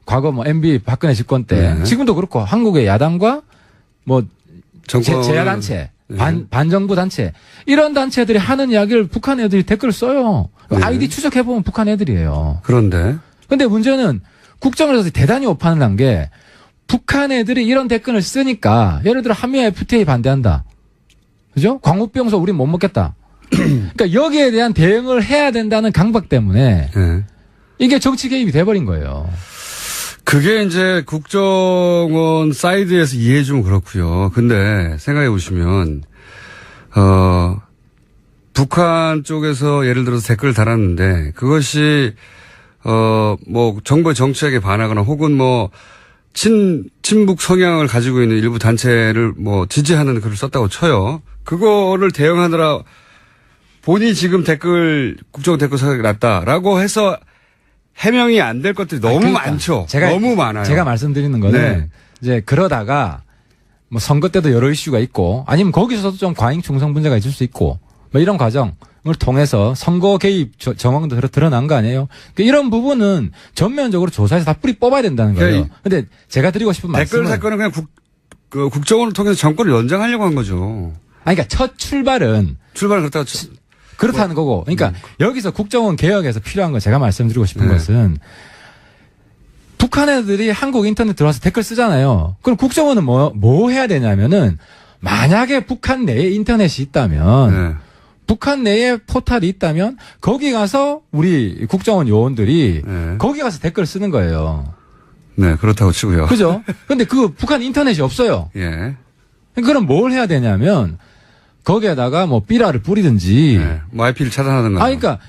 과거 MB 박근혜 집권 때, 지금도 그렇고 한국의 야당과 제야단체, 반정부 단체, 이런 단체들이 하는 이야기를 북한 애들이 댓글을 써요. 아이디 추적해보면 북한 애들이에요. 근데 문제는 국정원에서 대단히 오판을 한 게 북한 애들이 이런 댓글을 쓰니까 예를 들어 한미와 FTA 반대한다. 그죠? 광우병소 우린 못 먹겠다. 그러니까 여기에 대한 대응을 해야 된다는 강박 때문에 이게 정치 개입이 돼버린 거예요. 그게 이제 국정원 사이드에서 이해해주면 그렇고요. 근데 생각해 보시면 북한 쪽에서 예를 들어서 댓글을 달았는데 그것이 뭐 정부의 정책에 반하거나 혹은 뭐 친북 성향을 가지고 있는 일부 단체를 뭐 지지하는 글을 썼다고 쳐요. 그거를 대응하느라 본인이 지금 국정 댓글 사격이 났다라고 해서 해명이 안 될 것들이 너무 그러니까 많죠. 너무 많아요. 제가 말씀드리는 거는 네. 이제 그러다가 뭐 선거 때도 여러 이슈가 있고 아니면 거기서도 좀 과잉 충성 문제가 있을 수 있고 뭐 이런 과정을 통해서 선거 개입 정황도 드러난 거 아니에요. 그러니까 이런 부분은 전면적으로 조사해서 다 뿌리 뽑아야 된다는 거예요. 근데 제가 드리고 싶은 말씀은 댓글 사건은 그냥 국정원을 통해서 정권을 연장하려고 한 거죠. 아니, 그러니까 첫 출발은 그렇다고 그렇다는 거고. 그러니까 여기서 국정원 개혁에서 필요한 거 제가 말씀드리고 싶은 것은 북한 애들이 한국 인터넷 들어와서 댓글 쓰잖아요. 그럼 국정원은 뭐 해야 되냐면은 만약에 북한 내에 인터넷이 있다면 북한 내에 포탈이 있다면 거기 가서 우리 국정원 요원들이 거기 가서 댓글 쓰는 거예요. 네, 그렇다고 치고요. 그죠? 근데 그 북한 인터넷이 없어요. 예. 그럼 뭘 해야 되냐면 거기에다가 뭐 삐라를 뿌리든지. 뭐 IP를 차단하는 거예요. 그러니까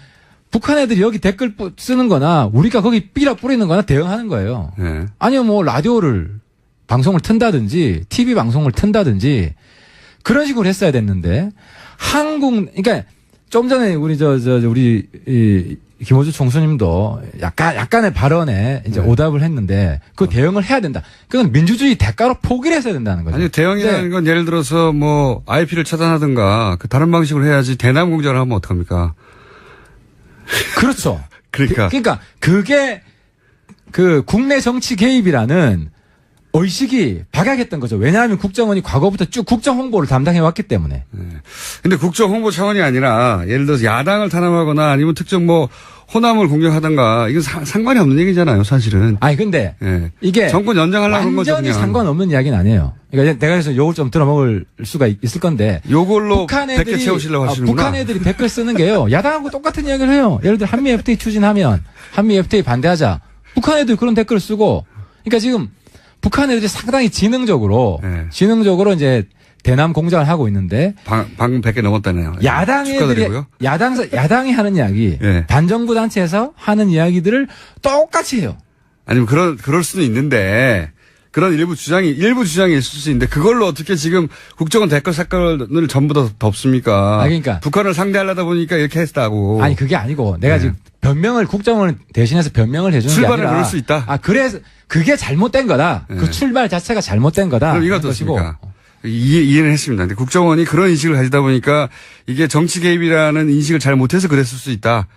북한 애들이 여기 댓글 쓰는 거나 우리가 거기 삐라 뿌리는 거나 대응하는 거예요. 아니면 뭐 라디오를 방송을 튼다든지 TV 방송을 튼다든지 그런 식으로 했어야 됐는데 그러니까 좀 전에 우리 우리 김호주 총수님도 약간의 발언에 이제 오답을 했는데 그 대응을 해야 된다. 그건 민주주의 대가로 포기를 했어야 된다는 거죠. 아니 대응이라는 건 예를 들어서 뭐 IP를 차단하든가 그 다른 방식으로 해야지 대남 공작을 하면 어떡합니까? 그렇죠. 그러니까 그게 그 국내 정치 개입이라는 의식이 박약했던 거죠. 왜냐하면 국정원이 과거부터 쭉 국정 홍보를 담당해 왔기 때문에. 근데 국정 홍보 차원이 아니라 예를 들어서 야당을 탄압하거나 아니면 특정 뭐 호남을 공격하든가 이건 상관이 없는 얘기잖아요, 사실은. 아니 근데 이게 정권 연장하려고 하는 거죠. 완전히 상관없는 이야기는 아니에요. 그러니까 내가 그래서 요걸 좀 들어먹을 수가 있을 건데. 요걸로 100개 채우시려고 하시는구나. 북한 애들이 댓글 쓰는 게요. 야당하고 똑같은 이야기를 해요. 예를 들어 한미 FTA 추진하면 한미 FTA 반대하자. 북한 애들 그런 댓글 쓰고. 그러니까 지금 북한 애들이 상당히 지능적으로 이제 대남 공작을 하고 있는데 방금 100개 넘었다네요. 야당 애들이 야당이 하는 이야기, 반정부 단체에서 하는 이야기들을 똑같이 해요. 아니면 그럴 수는 있는데 그런 일부 주장이 있을 수 있는데 그걸로 어떻게 지금 국정원 댓글 사건을 전부 다 덮습니까? 그러니까 북한을 상대하려다 보니까 이렇게 했다고. 아니 그게 아니고 내가 지금 국정원을 대신해서 변명을 해주는 게 아니라 출발을 그럴 수 있다. 그래서 그게 잘못된 거다. 그 출발 자체가 잘못된 거다. 그럼 이거 어떻습니까? 이해는 했습니다. 근데 국정원이 그런 인식을 가지다 보니까 이게 정치 개입이라는 인식을 잘 못해서 그랬을 수 있다.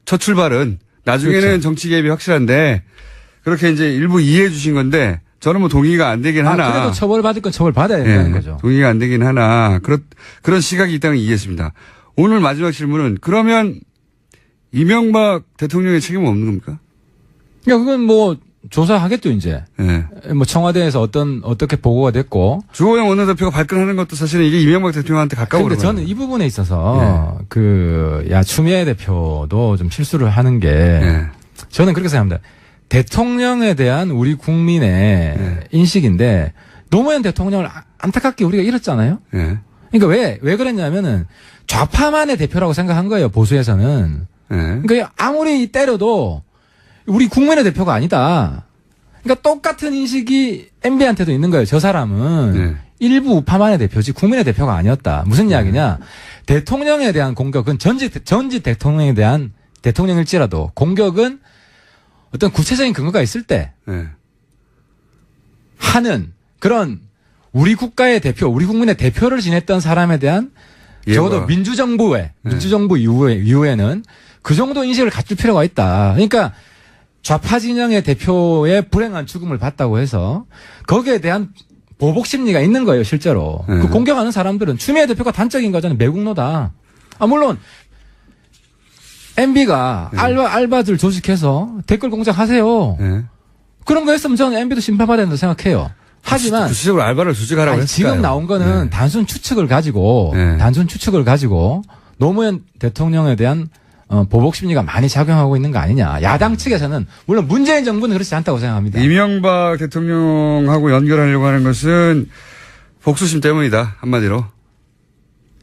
첫 출발은. 나중에는 그렇죠. 정치 개입이 확실한데 그렇게 이제 일부 이해해 주신 건데 저는 뭐 동의가 안 되긴 하나. 그래도 처벌받을 건 처벌받아야 된다는 거죠. 동의가 안 되긴 하나. 그런 시각이 있다는 걸 이해했습니다. 오늘 마지막 질문은 그러면 이명박 대통령의 책임은 없는 겁니까? 야, 그건 뭐 조사하겠죠, 이제. 뭐 청와대에서 어떻게 보고가 됐고. 주호영 원내대표가 발끈하는 것도 사실은 이게 이명박 대통령한테 가까워. 근데 저는 이 부분에 있어서 추미애 대표도 좀 실수를 하는 게 저는 그렇게 생각합니다. 대통령에 대한 우리 국민의 인식인데 노무현 대통령을 안타깝게 우리가 잃었잖아요. 그러니까 왜 그랬냐면은 좌파만의 대표라고 생각한 거예요, 보수에서는. 그러니까 아무리 때려도 우리 국민의 대표가 아니다. 그러니까 똑같은 인식이 MB한테도 있는 거예요. 저 사람은 일부 우파만의 대표지 국민의 대표가 아니었다. 무슨 이야기냐? 대통령에 대한 공격은 전직 대통령에 대한 대통령일지라도 공격은 어떤 구체적인 근거가 있을 때 하는 그런 우리 국가의 대표, 우리 국민의 대표를 지냈던 사람에 대한 적어도 민주정부 이후에는 그 정도 인식을 갖출 필요가 있다. 그러니까 좌파 진영의 대표의 불행한 죽음을 봤다고 해서 거기에 대한 보복 심리가 있는 거예요, 실제로. 그 공격하는 사람들은 추미애 대표가 단적인 거잖아요. 매국노다. 물론 MB가 알바들 조직해서 댓글 공작하세요. 그런 거 했으면 저는 MB도 심판받아야 된다고 생각해요. 하지만 구체적으로 알바를 조직하라고 했을까요? 지금 나온 거는 단순 추측을 가지고 노무현 대통령에 대한 보복 심리가 많이 작용하고 있는 거 아니냐. 야당 측에서는 물론 문재인 정부는 그렇지 않다고 생각합니다. 이명박 대통령하고 연결하려고 하는 것은 복수심 때문이다. 한마디로.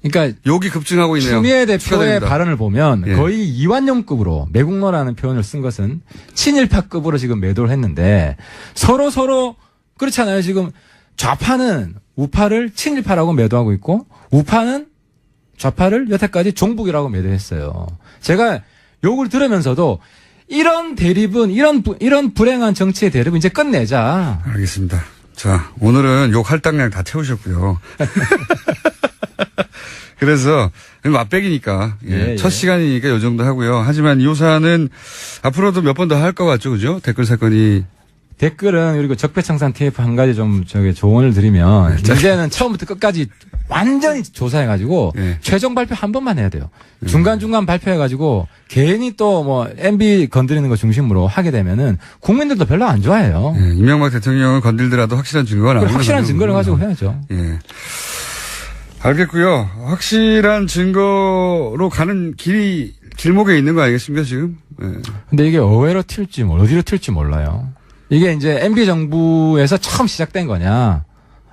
그러니까 욕이 급증하고 있네요. 추미애 대표의 축하드립니다. 발언을 보면 예. 거의 이완용급으로 매국노라는 표현을 쓴 것은 친일파급으로 지금 매도를 했는데 서로 그렇잖아요. 지금 좌파는 우파를 친일파라고 매도하고 있고 우파는 좌파를 여태까지 종북이라고 매도했어요. 제가 욕을 들으면서도 이런 대립은 이런 불행한 정치의 대립은 이제 끝내자. 알겠습니다. 자, 오늘은 욕 할당량 다 채우셨고요. 그래서 맛배기니까 예, 첫 예. 시간이니까 요 정도 하고요. 하지만 이 요사는 앞으로도 몇 번 더 할 것 같죠, 그죠? 댓글 사건이. 댓글은 그리고 적폐청산 TF 한 가지 좀 조언을 드리면 이제는 처음부터 끝까지 완전히 조사해가지고 예. 최종 발표 한 번만 해야 돼요. 중간중간 발표해가지고 괜히 또 뭐 MB 건드리는 거 중심으로 하게 되면은 국민들도 별로 안 좋아해요. 예, 이명박 대통령을 건들더라도 확실한 증거가 나오는 확실한 거죠. 증거를 가지고 해야죠. 예. 알겠고요. 확실한 증거로 가는 길목에 있는 거 아니겠습니까, 지금? 예. 근데 이게 어디로 튈지 몰라요. 이게 이제 MB 정부에서 처음 시작된 거냐,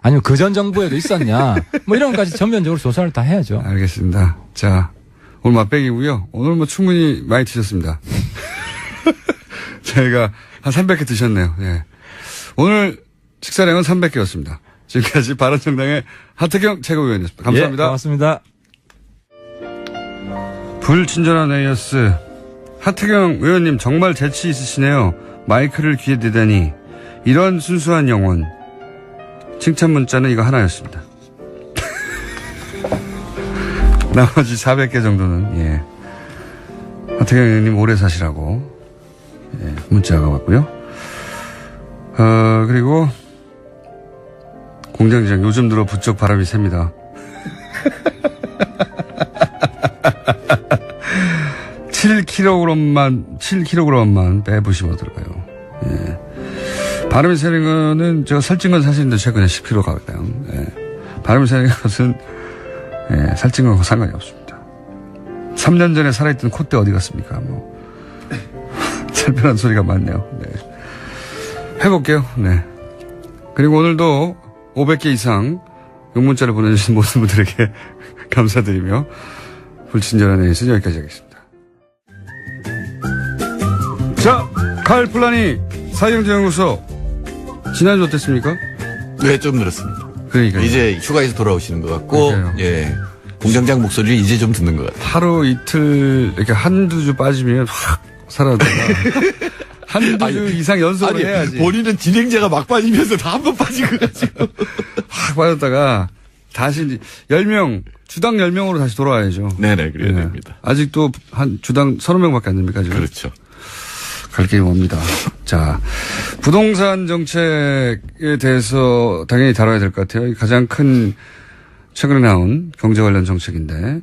아니면 그전 정부에도 있었냐, 뭐 이런 것까지 전면적으로 조사를 다 해야죠. 알겠습니다. 자, 오늘 맛배기고요. 오늘 뭐 충분히 많이 드셨습니다. 저희가 한 300개 드셨네요. 예. 오늘 식사량은 300개였습니다. 지금까지 바른정당의 하태경 최고위원이었습니다. 감사합니다. 예, 고맙습니다. 불친절한 에이어스. 하태경 의원님 정말 재치 있으시네요. 마이크를 귀에 대다니. 이런 순수한 영혼. 칭찬 문자는 이거 하나였습니다. 나머지 400개 정도는, 예. 하태경 의원님 오래 사시라고, 예, 문자가 왔고요. 그리고, 공장장 요즘 들어 부쩍 바람이 셉니다. 7kg만 빼부시면 들어가요. 예. 바람이 새는 거는 제가 살찐 건 사실인데 최근에 10kg 가거든요. 예. 바람이 새는 것은 예, 살찐 건 상관이 없습니다. 3년 전에 살아있던 콧대 어디 갔습니까? 뭐 살펴난 소리가 많네요. 네. 해볼게요. 네. 그리고 오늘도 500개 이상 용문자를 보내주신 모든 분들에게 감사드리며 불친절한 에이스는 여기까지 하겠습니다. 자, 칼 플라니 사형제연구소 지난주 어땠습니까? 네, 좀 늘었습니다. 그러니까 이제 휴가에서 돌아오시는 것 같고, 그러게요. 예. 공장장 목소리를 이제 좀 듣는 것 같아요. 하루 이틀 이렇게 한두 주 빠지면 확 사라졌다가 한두 주 이상 연속을 해야지. 본인은 진행자가 막 빠지면서 다 한 번 빠진 것 같아요. 확 빠졌다가 다시 이제 10명, 주당 10명으로 다시 돌아와야죠. 네네, 그래야 예. 됩니다. 아직도 한 주당 30명밖에 안 됩니까, 지금? 그렇죠. 갈 길이 멉니다. 자, 부동산 정책에 대해서 당연히 다뤄야 될 것 같아요. 가장 큰 최근에 나온 경제 관련 정책인데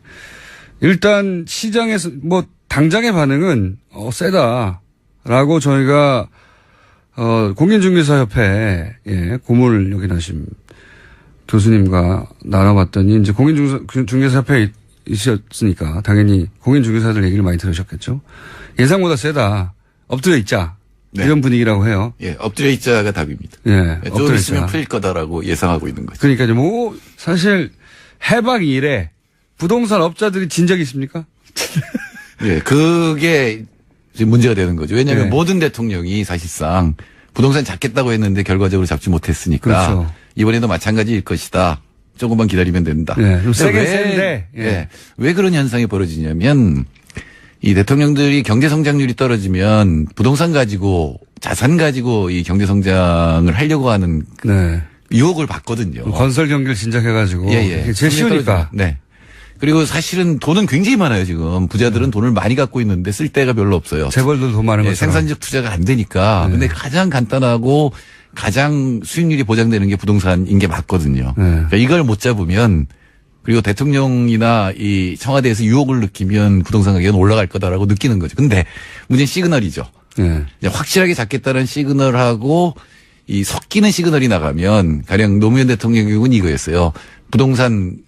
일단 시장에서 뭐 당장의 반응은 세다라고 저희가 공인중개사협회 고문을 역임하신 교수님과 나눠봤더니 이제 공인중개사협회에 있었으니까 당연히 공인중개사들 얘기를 많이 들으셨겠죠. 예상보다 세다. 엎드려 있자. 네. 이런 분위기라고 해요. 예, 엎드려 있자가 답입니다. 예, 좀 엎드려 있으면 있자. 풀릴 거다라고 예상하고 있는 거죠. 그러니까 뭐 사실 해방 이래 부동산 업자들이 진 적이 있습니까? 예, 그게 이제 문제가 되는 거죠. 왜냐하면 네. 모든 대통령이 사실상 부동산 잡겠다고 했는데 결과적으로 잡지 못했으니까 그렇죠. 이번에도 마찬가지일 것이다. 조금만 기다리면 된다. 네, 좀 세긴 왜, 센데. 예. 예. 왜 그런 현상이 벌어지냐면 이 대통령들이 경제 성장률이 떨어지면 부동산 가지고 자산 가지고 이 경제 성장을 하려고 하는 네. 유혹을 받거든요. 건설 경기를 진작해가지고. 예. 이게 제일 쉬우니까. 네. 그리고 사실은 돈은 굉장히 많아요, 지금. 부자들은 돈을 많이 갖고 있는데 쓸 데가 별로 없어요. 재벌들 돈 많은 예, 것처럼. 생산적 투자가 안 되니까. 네. 근데 가장 간단하고 가장 수익률이 보장되는 게 부동산인 게 맞거든요. 네. 그러니까 이걸 못 잡으면 그리고 대통령이나 이 청와대에서 유혹을 느끼면 부동산 가격은 올라갈 거다라고 느끼는 거죠. 근데 문제는 시그널이죠. 네. 이제 확실하게 잡겠다는 시그널하고 이 섞이는 시그널이 나가면 가령 노무현 대통령 교육은 이거였어요. 부동산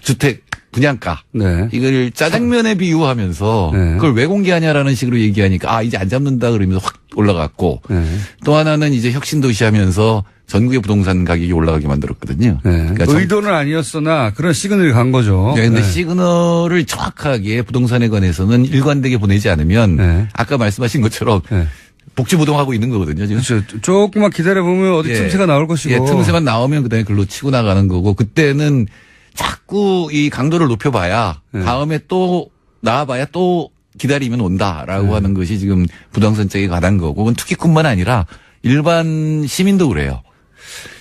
주택 분양가 네. 이걸 짜장면에 비유하면서 네. 그걸 왜 공개하냐라는 식으로 얘기하니까 이제 안 잡는다 그러면서 확 올라갔고 네. 또 하나는 이제 혁신도시 하면서 전국의 부동산 가격이 올라가게 만들었거든요. 네. 그러니까 의도는 아니었으나 그런 시그널이 간 거죠. 네, 근데 네. 시그널을 정확하게 부동산에 관해서는 일관되게 보내지 않으면 네. 아까 말씀하신 것처럼 네. 복지부동하고 있는 거거든요. 지금. 그렇죠. 조금만 기다려보면 어디 틈새가 나올 것이고. 예, 틈새만 나오면 그다음에 글로 치고 나가는 거고 그때는 자꾸 이 강도를 높여봐야 네. 다음에 또 나와봐야 또 기다리면 온다라고 네. 하는 것이 지금 부동산 쪽에 관한 거고 그건 투기꾼만 아니라 일반 시민도 그래요.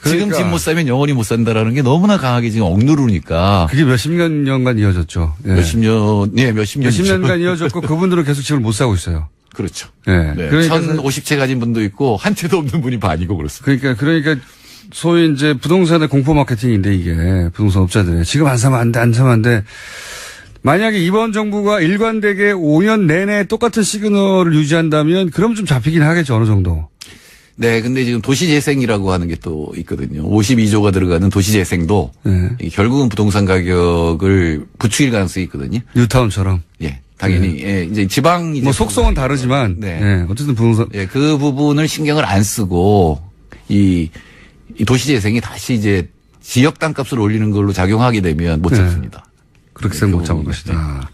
지금 그러니까. 집 못 사면 영원히 못 산다라는 게 너무나 강하게 지금 억누르니까 그게 몇십 년간 이어졌죠. 예. 몇십 년 몇십 년간 이어졌고 그분들은 계속 집을 못 사고 있어요. 그렇죠. 예. 네. 그러니까 1050채 가진 분도 있고 한 채도 없는 분이 반이고 그렇습니다. 그러니까 소위 이제 부동산의 공포 마케팅인데 이게 부동산 업자들의 지금 안 사면 안 돼, 안 사면 안 돼. 만약에 이번 정부가 일관되게 5년 내내 똑같은 시그널을 유지한다면 그럼 좀 잡히긴 하겠죠, 어느 정도. 네, 근데 지금 도시재생이라고 하는 게 또 있거든요. 52조가 들어가는 도시재생도 네. 결국은 부동산 가격을 부추길 가능성이 있거든요. 뉴타운처럼. 예, 당연히 예, 이제 지방 뭐 속성은 다르지만, 네. 예, 어쨌든 부동산. 예, 그 부분을 신경을 안 쓰고 이 도시재생이 다시 이제 지역 땅값을 올리는 걸로 작용하게 되면 못 네. 잡습니다. 그렇게 생각 못 잡을 것이다.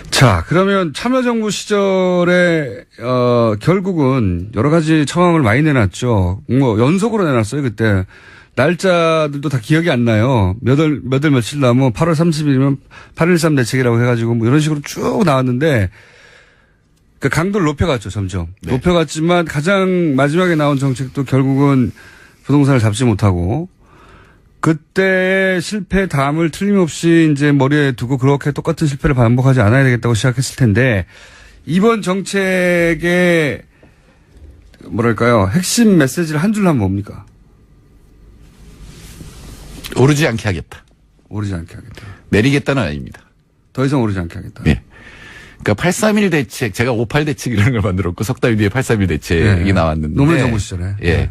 자, 그러면 참여정부 시절에, 결국은 여러 가지 처방을 많이 내놨죠. 뭐, 연속으로 내놨어요, 그때. 날짜들도 다 기억이 안 나요. 몇 월 며칠 남으면 8월 30일이면 8.13 대책이라고 해가지고 뭐 이런 식으로 쭉 나왔는데, 그 강도를 높여갔죠, 점점. 네. 높여갔지만 가장 마지막에 나온 정책도 결국은 부동산을 잡지 못하고, 그때 실패 담을 틀림없이 이제 머리에 두고 그렇게 똑같은 실패를 반복하지 않아야 되겠다고 시작했을 텐데 이번 정책의 뭐랄까요 핵심 메시지를 한 줄로 하면 뭡니까? 오르지 않게 하겠다. 오르지 않게 하겠다. 내리겠다는 아닙니다. 더 이상 오르지 않게 하겠다. 예. 그러니까 831 대책, 제가 58 대책이라는 걸 만들었고 석 달 뒤에 831 대책이 예. 나왔는데. 노무현 정부 시절에. 예.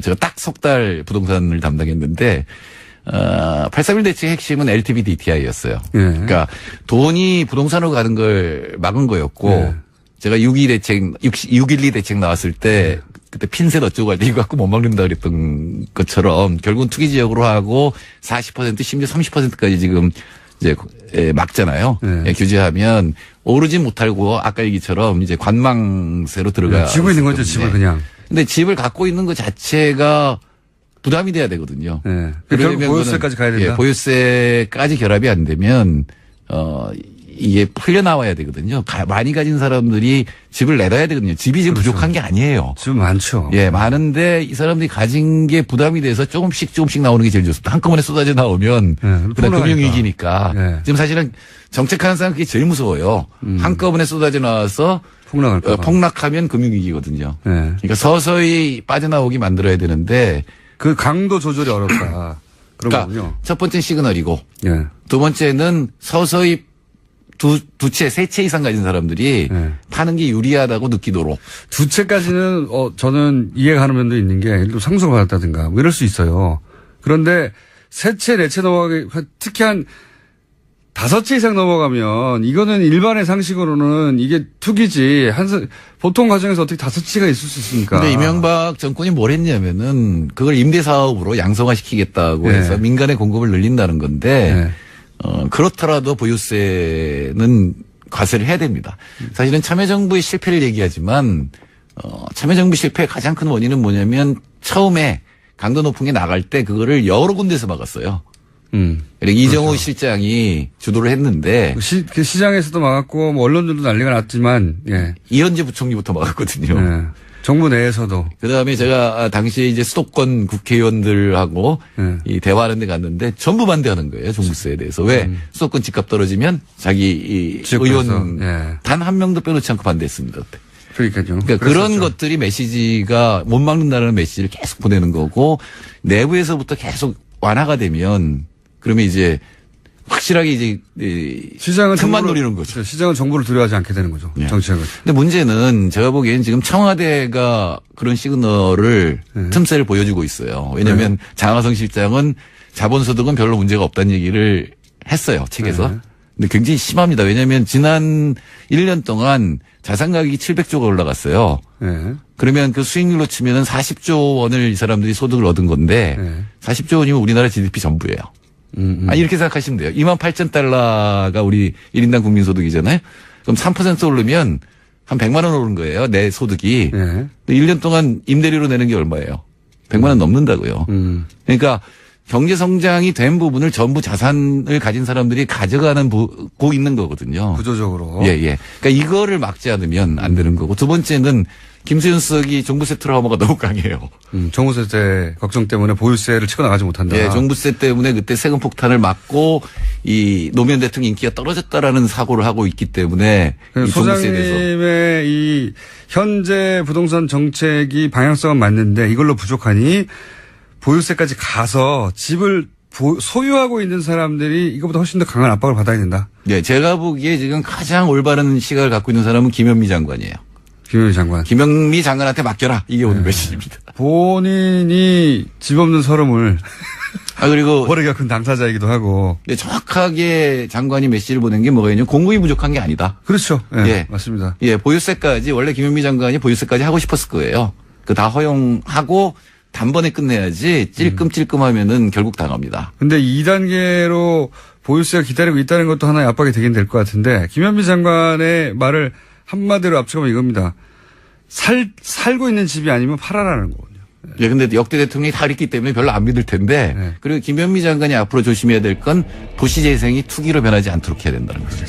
제가 딱 석 달 부동산을 담당했는데, 831 대책 핵심은 LTV DTI였어요. 예. 그러니까 돈이 부동산으로 가는 걸 막은 거였고, 예. 제가 612 대책 나왔을 때, 그때 핀셋 어쩌고 할 때 이거 갖고 못 막는다 그랬던 것처럼 결국은 투기 지역으로 하고 40% 심지어 30%까지 지금 이제 막잖아요. 네. 예, 규제하면 오르지 못하고 아까 얘기처럼 이제 관망세로 들어가. 지고 있는 거죠, 집을 그냥. 근데 집을 갖고 있는 것 자체가 부담이 돼야 되거든요. 네. 결국 보유세까지 가야 된다. 예, 보유세까지 결합이 안 되면 이게 풀려 나와야 되거든요. 많이 가진 사람들이 집을 내놔야 되거든요. 집이 지금 그렇죠. 부족한 게 아니에요. 지금 많죠. 예, 많은데 이 사람들이 가진 게 부담이 돼서 조금씩 나오는 게 제일 좋습니다. 한꺼번에 쏟아져 나오면 그다음 금융위기니까. 네. 지금 사실은 정책하는 사람 그게 제일 무서워요. 한꺼번에 쏟아져 나와서 폭락할까 봐. 폭락하면 금융위기거든요. 네. 그러니까 서서히 빠져나오게 만들어야 되는데 그 강도 조절이 어렵다. 그런 그러니까 거군요. 첫 번째 시그널이고 예. 두 번째는 서서히 두 채, 세 채 이상 가진 사람들이 네. 파는 게 유리하다고 느끼도록. 두 채까지는 저는 이해가 가는 면도 있는 게 예를 들어 상속을 받았다든가 뭐 이럴 수 있어요. 그런데 세 채, 네 채 넘어가게 특히 한 5채 이상 넘어가면 이거는 일반의 상식으로는 이게 투기지. 보통 가정에서 어떻게 5채가 있을 수 있습니까? 근데 이명박 정권이 뭘 했냐면은 그걸 임대사업으로 양성화시키겠다고 네. 해서 민간의 공급을 늘린다는 건데 네. 그렇더라도 보유세는 과세를 해야 됩니다. 사실은 참여정부의 실패를 얘기하지만 참여정부 실패의 가장 큰 원인은 뭐냐면 처음에 강도 높은 게 나갈 때 그거를 여러 군데서 막았어요. 그러니까 이정우 실장이 주도를 했는데 그 시장에서도 막았고 뭐 언론들도 난리가 났지만 예. 이현재 부총리부터 막았거든요. 예. 정부 내에서도 그다음에 제가 당시에 이제 수도권 국회의원들하고 이 대화하는 데 갔는데 전부 반대하는 거예요. 종부세에 대해서. 왜? 수도권 집값 떨어지면 자기 이 의원 예. 단 한 명도 빼놓지 않고 반대했습니다. 그때. 그러니까요. 그러니까 그런 것들이 메시지가 못 막는다는 메시지를 계속 보내는 거고 내부에서부터 계속 완화가 되면 그러면 이제 확실하게 이제 시장은 틈만 노리는 거죠. 시장은 정부를 두려워하지 않게 되는 거죠. 예. 정치학은. 근데 문제는 제가 보기엔 지금 청와대가 그런 시그널을 틈새를 보여주고 있어요. 왜냐하면 장하성 실장은 자본소득은 별로 문제가 없다는 얘기를 했어요. 책에서. 네. 근데 굉장히 심합니다. 왜냐하면 지난 1년 동안 자산 가격이 700조가 올라갔어요. 예. 그러면 그 수익률로 치면은 40조 원을 이 사람들이 소득을 얻은 건데 네. 40조 원이면 우리나라 GDP 전부예요. 이렇게 생각하시면 돼요. 28,000달러가 우리 1인당 국민소득이잖아요. 그럼 3% 오르면 한 100만 원 오른 거예요. 내 소득이. 네. 1년 동안 임대료로 내는 게 얼마예요? 100만 원 넘는다고요. 그러니까 경제 성장이 된 부분을 전부 자산을 가진 사람들이 가져가는 고 있는 거거든요. 구조적으로. 예, 예. 그러니까 이거를 막지 않으면 안 되는 거고. 두 번째는 김수현 수석이 종부세 트라우마가 너무 강해요. 종부세 걱정 때문에 보유세를 치고 나가지 못한다. 예, 종부세 때문에 그때 세금 폭탄을 맞고 이 노무현 대통령 인기가 떨어졌다라는 사고를 하고 있기 때문에 이 종부세에 대해서 소장님의 이 현재 부동산 정책이 방향성은 맞는데 이걸로 부족하니 보유세까지 가서 집을 소유하고 있는 사람들이 이거보다 훨씬 더 강한 압박을 받아야 된다. 예, 제가 보기에 지금 가장 올바른 시각을 갖고 있는 사람은 김현미 장관이에요. 김현미 장관. 김현미 장관한테 맡겨라. 이게 오늘 메시지입니다. 본인이 집 없는 서름을 그리고 오래 겪은 당사자이기도 하고. 네, 정확하게 장관이 메시지를 보낸 게 뭐가 있냐면 공급이 부족한 게 아니다. 그렇죠. 예, 예. 맞습니다. 예, 보유세까지 원래 김현미 장관이 보유세까지 하고 싶었을 거예요. 그 다 허용하고 단번에 끝내야지 찔끔찔끔하면은 결국 당합니다. 근데 2단계로 보유세가 기다리고 있다는 것도 하나의 압박이 되긴 될 것 같은데 김현미 장관의 말을 한마디로 압축하면 이겁니다. 살고 있는 집이 아니면 팔아라는 거거든요. 예, 근데 역대 대통령이 다 있기 때문에 별로 안 믿을 텐데 네. 그리고 김현미 장관이 앞으로 조심해야 될 건 도시재생이 투기로 변하지 않도록 해야 된다는 거죠.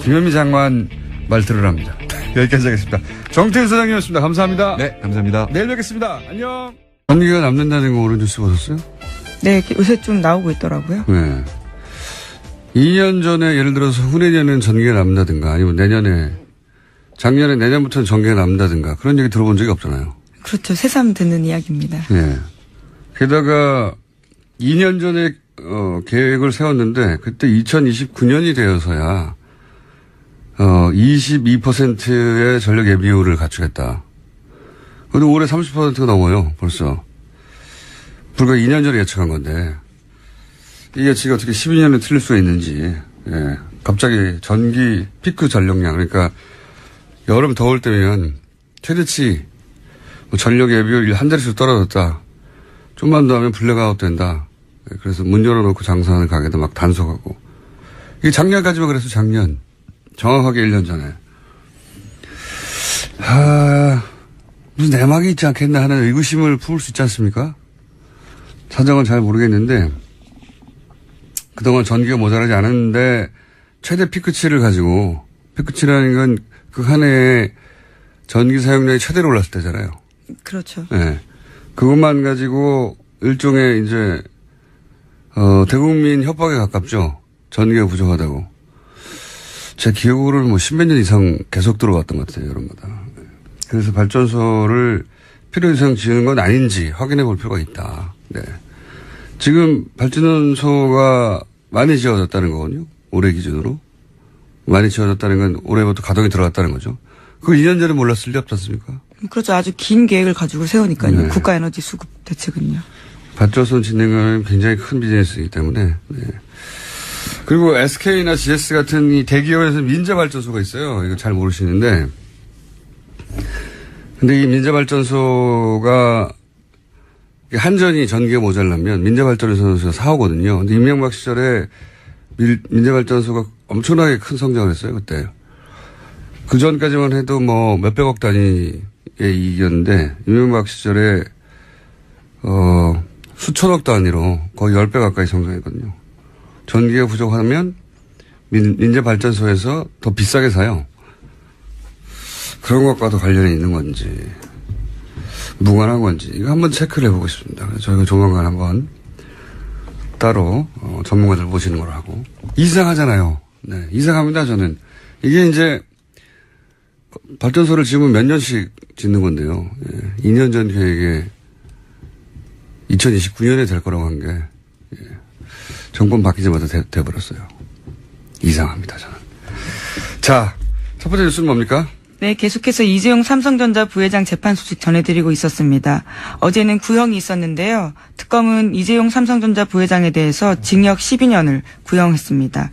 김현미 장관 말 들으랍니다. 여기까지 하겠습니다. 정태일 소장님이었습니다. 감사합니다. 네, 감사합니다. 내일 뵙겠습니다. 안녕. 전기가 남는다는 거 오늘 뉴스 보셨어요? 네, 요새 좀 나오고 있더라고요. 네. 2년 전에 예를 들어서 후내년에는 전기가 남는다든가 아니면 작년에 내년부터는 전기가 남는다든가 그런 얘기 들어본 적이 없잖아요. 그렇죠. 새삼 듣는 이야기입니다. 예. 게다가 2년 전에 계획을 세웠는데 그때 2029년이 되어서야 22%의 전력 예비율을 갖추겠다. 근데 올해 30%가 넘어요. 벌써. 불과 2년 전에 예측한 건데 이 예측이 어떻게 12년에 틀릴 수가 있는지. 예. 갑자기 전기 피크 전력량 그러니까 여름 더울 때면 최대치 전력 예비율 한 자릿수 떨어졌다. 좀만 더 하면 블랙아웃 된다. 그래서 문 열어놓고 장사하는 가게도 막 단속하고. 이게 작년까지만 그래서 작년. 정확하게 1년 전에. 무슨 내막이 있지 않겠나 하는 의구심을 품을 수 있지 않습니까? 사정은 잘 모르겠는데 그동안 전기가 모자라지 않았는데 최대 피크치를 가지고 피크치라는 건 그 한 해에 전기 사용량이 최대로 올랐을 때잖아요. 그렇죠. 네. 그것만 가지고 일종의 이제 대국민 협박에 가깝죠. 전기가 부족하다고. 제 기억으로는 뭐 십몇 년 이상 계속 들어왔던 것 같아요. 여름마다. 그래서 발전소를 필요 이상 지은 건 아닌지 확인해 볼 필요가 있다. 네. 지금 발전소가 많이 지어졌다는 거거든요. 올해 기준으로. 많이 지어졌다는 건 올해부터 가동이 들어갔다는 거죠. 그걸 2년 전에 몰랐을 리 없지 않습니까? 그렇죠. 아주 긴 계획을 가지고 세우니까요. 네. 국가 에너지 수급 대책은요. 발전소 진행은 굉장히 큰 비즈니스이기 때문에. 네. 그리고 SK나 GS 같은 이 대기업에서 민자발전소가 있어요. 이거 잘 모르시는데. 근데 이 민자발전소가 한전이 전기가 모자라면 민자발전소에서 사오거든요. 근데 이명박 시절에 민자발전소가 엄청나게 큰 성장을 했어요, 그때. 그 전까지만 해도 뭐 몇백억 단위의 이익이었는데, 이명박 시절에, 수천억 단위로 거의 10배 가까이 성장했거든요. 전기가 부족하면 민자발전소에서 더 비싸게 사요. 그런 것과도 관련이 있는 건지, 무관한 건지, 이거 한번 체크를 해보고 싶습니다. 그래서 저희가 조만간 한번 따로 전문가들 모시는 걸 하고. 이상하잖아요. 네, 이상합니다, 저는. 이게 이제 발전소를 지으면 몇 년씩 짓는 건데요. 예, 2년 전 계획에 2029년에 될 거라고 한 게, 예, 정권 바뀌자마자 돼버렸어요. 이상합니다, 저는. 자, 첫 번째 뉴스는 뭡니까? 네, 계속해서 이재용 삼성전자 부회장 재판 소식 전해드리고 있었습니다. 어제는 구형이 있었는데요. 특검은 이재용 삼성전자 부회장에 대해서 징역 12년을 구형했습니다.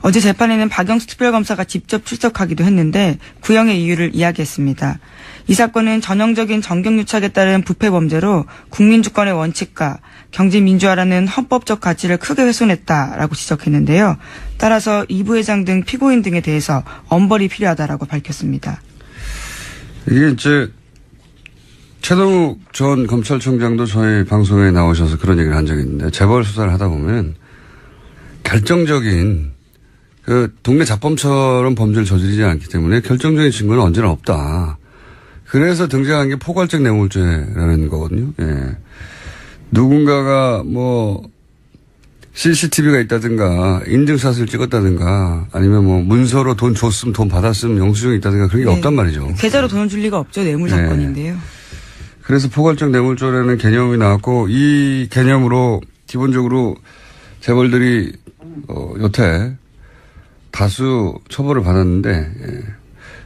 어제 재판에는 박영수 특별검사가 직접 출석하기도 했는데 구형의 이유를 이야기했습니다. 이 사건은 전형적인 정경유착에 따른 부패 범죄로 국민주권의 원칙과 경제민주화라는 헌법적 가치를 크게 훼손했다라고 지적했는데요. 따라서 이 부회장 등 피고인 등에 대해서 엄벌이 필요하다라고 밝혔습니다. 이게 이제 최동욱 전 검찰총장도 저희 방송에 나오셔서 그런 얘기를 한 적이 있는데 재벌 수사를 하다 보면 결정적인 그 동네 잡범처럼 범죄를 저지르지 않기 때문에 결정적인 증거는 언제나 없다. 그래서 등장한 게 포괄적 뇌물죄라는 거거든요. 예. 누군가가 뭐 CCTV가 있다든가 인증샷을 찍었다든가 아니면 뭐 문서로 돈 줬으면 돈 받았으면 영수증이 있다든가 그런 게 없단 말이죠. 계좌로 돈을 줄 리가 없죠. 뇌물 사건인데요. 그래서 포괄적 뇌물죄라는 개념이 나왔고 이 개념으로 기본적으로 재벌들이 여태 다수 처벌을 받았는데 예.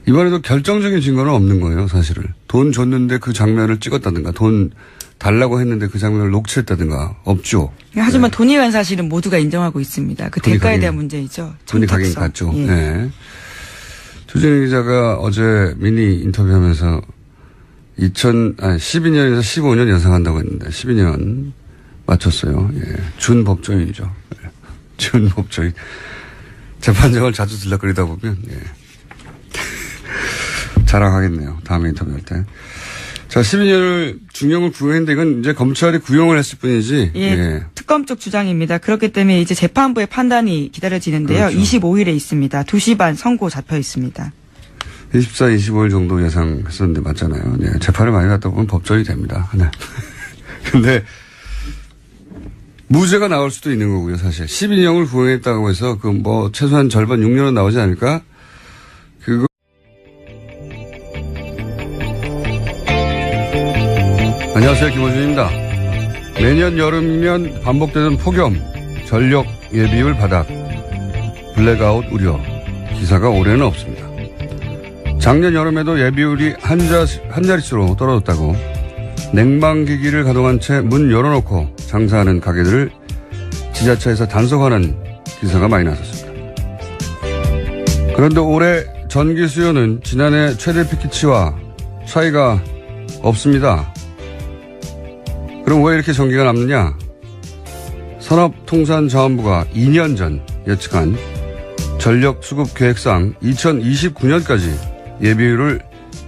이번에도 결정적인 증거는 없는 거예요. 사실을. 돈 줬는데 그 장면을 찍었다든가 돈 달라고 했는데 그 장면을 녹취했다든가 없죠. 하지만 돈이 간 사실은 모두가 인정하고 있습니다. 그 대가에 대한 문제이죠. 돈이 가긴 갔죠. 예. 네. 조진희 기자가 어제 미니 인터뷰하면서 12년에서 15년 예상한다고 했는데 12년 맞췄어요. 예. 준법조인이죠. 예. 준법조인. 재판장을 자주 들락거리다 보면 예. 자랑하겠네요. 다음에 인터뷰할 때. 자, 12년을 중형을 구형했는데 이건 이제 검찰이 구형을 했을 뿐이지. 예, 예. 특검 쪽 주장입니다. 그렇기 때문에 이제 재판부의 판단이 기다려지는데요. 그렇죠. 25일에 있습니다. 2시 반 선고 잡혀 있습니다. 24, 25일 정도 예상했었는데 맞잖아요. 네, 재판을 많이 갔다 보면 법정이 됩니다. 네. 근데 무죄가 나올 수도 있는 거고요, 사실. 12년을 구형했다고 해서 그 뭐 최소한 절반 6년은 나오지 않을까? 그거 안녕하세요, 김호준입니다. 매년 여름이면 반복되는 폭염, 전력 예비율 바닥, 블랙아웃 우려, 기사가 올해는 없습니다. 작년 여름에도 예비율이 한 자릿수로 떨어졌다고 냉방기기를 가동한 채 문 열어놓고 장사하는 가게들을 지자체에서 단속하는 기사가 많이 나섰습니다. 그런데 올해 전기 수요는 지난해 최대 피크치와 차이가 없습니다. 그럼 왜 이렇게 전기가 남느냐? 산업통상자원부가 2년 전 예측한 전력수급계획상 2029년까지 예비율을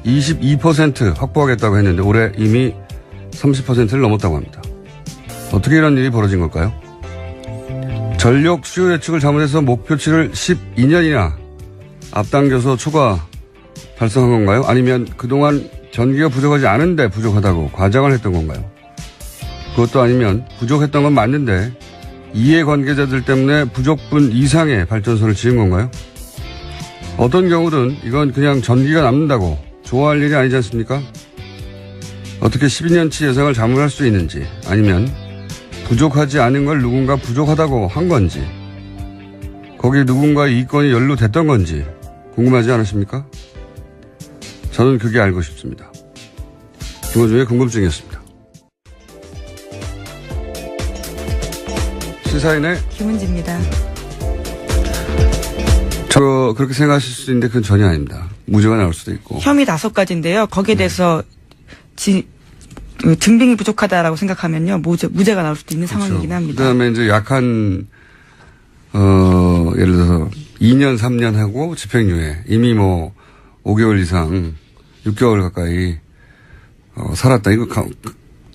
22% 확보하겠다고 했는데 올해 이미 30%를 넘었다고 합니다. 어떻게 이런 일이 벌어진 걸까요? 전력 수요 예측을 잘못해서 목표치를 12년이나 앞당겨서 초과 달성한 건가요? 아니면 그동안 전기가 부족하지 않은데 부족하다고 과장을 했던 건가요? 그것도 아니면 부족했던 건 맞는데 이해관계자들 때문에 부족분 이상의 발전소를 지은 건가요? 어떤 경우든 이건 그냥 전기가 남는다고 좋아할 일이 아니지 않습니까? 어떻게 12년치 예상을 잘못할 수 있는지 아니면 부족하지 않은 걸 누군가 부족하다고 한 건지 거기에 누군가의 이권이 연루됐던 건지 궁금하지 않으십니까? 저는 그게 알고 싶습니다. 김호중의 궁금증이었습니다. 시사인의 김은지입니다. 그렇게 생각하실 수 있는데 그건 전혀 아닙니다. 무죄가 나올 수도 있고. 혐의 5가지인데요. 거기에 대해서 증빙이 부족하다라고 생각하면요. 무죄가 나올 수도 있는 상황이긴 합니다. 그다음에 이제 약한 예를 들어서 2년, 3년 하고 집행유예 이미 뭐 5개월 이상 6개월 가까이 살았다. 이거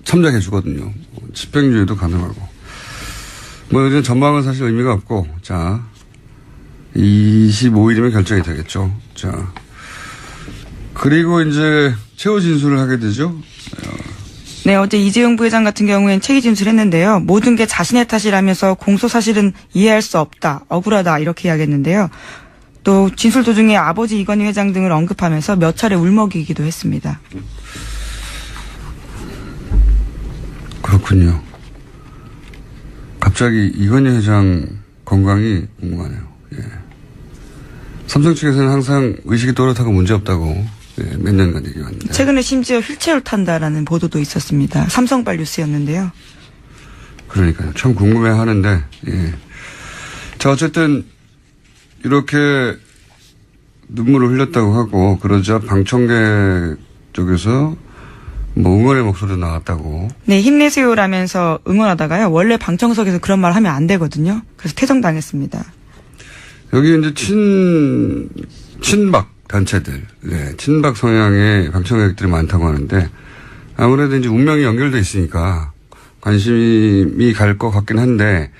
참작해 주거든요. 집행유예도 가능하고. 뭐 요즘 전망은 사실 의미가 없고 자 25일이면 결정이 되겠죠. 자 그리고 이제 최후 진술을 하게 되죠. 네, 어제 이재용 부회장 같은 경우에는 책임 진술했는데요. 모든 게 자신의 탓이라면서 공소 사실은 이해할 수 없다, 억울하다 이렇게 이야기했는데요. 또 진술 도중에 아버지 이건희 회장 등을 언급하면서 몇 차례 울먹이기도 했습니다. 그렇군요. 갑자기 이건희 회장 건강이 궁금하네요. 예. 삼성 측에서는 항상 의식이 또렷하고 문제없다고 예, 몇 년간 얘기했는데 최근에 심지어 휠체어를 탄다라는 보도도 있었습니다. 삼성발 뉴스였는데요. 그러니까요. 참 궁금해하는데 예. 자 어쨌든 이렇게 눈물을 흘렸다고 하고 그러자 방청객 쪽에서 뭐 응원의 목소리도 나왔다고. 네, 힘내세요라면서 응원하다가요. 원래 방청석에서 그런 말 하면 안 되거든요. 그래서 퇴정당했습니다. 여기 이제 친박 단체들, 네, 친박 성향의 방청객들이 많다고 하는데 아무래도 이제 운명이 연결돼 있으니까 관심이 갈 것 같긴 한데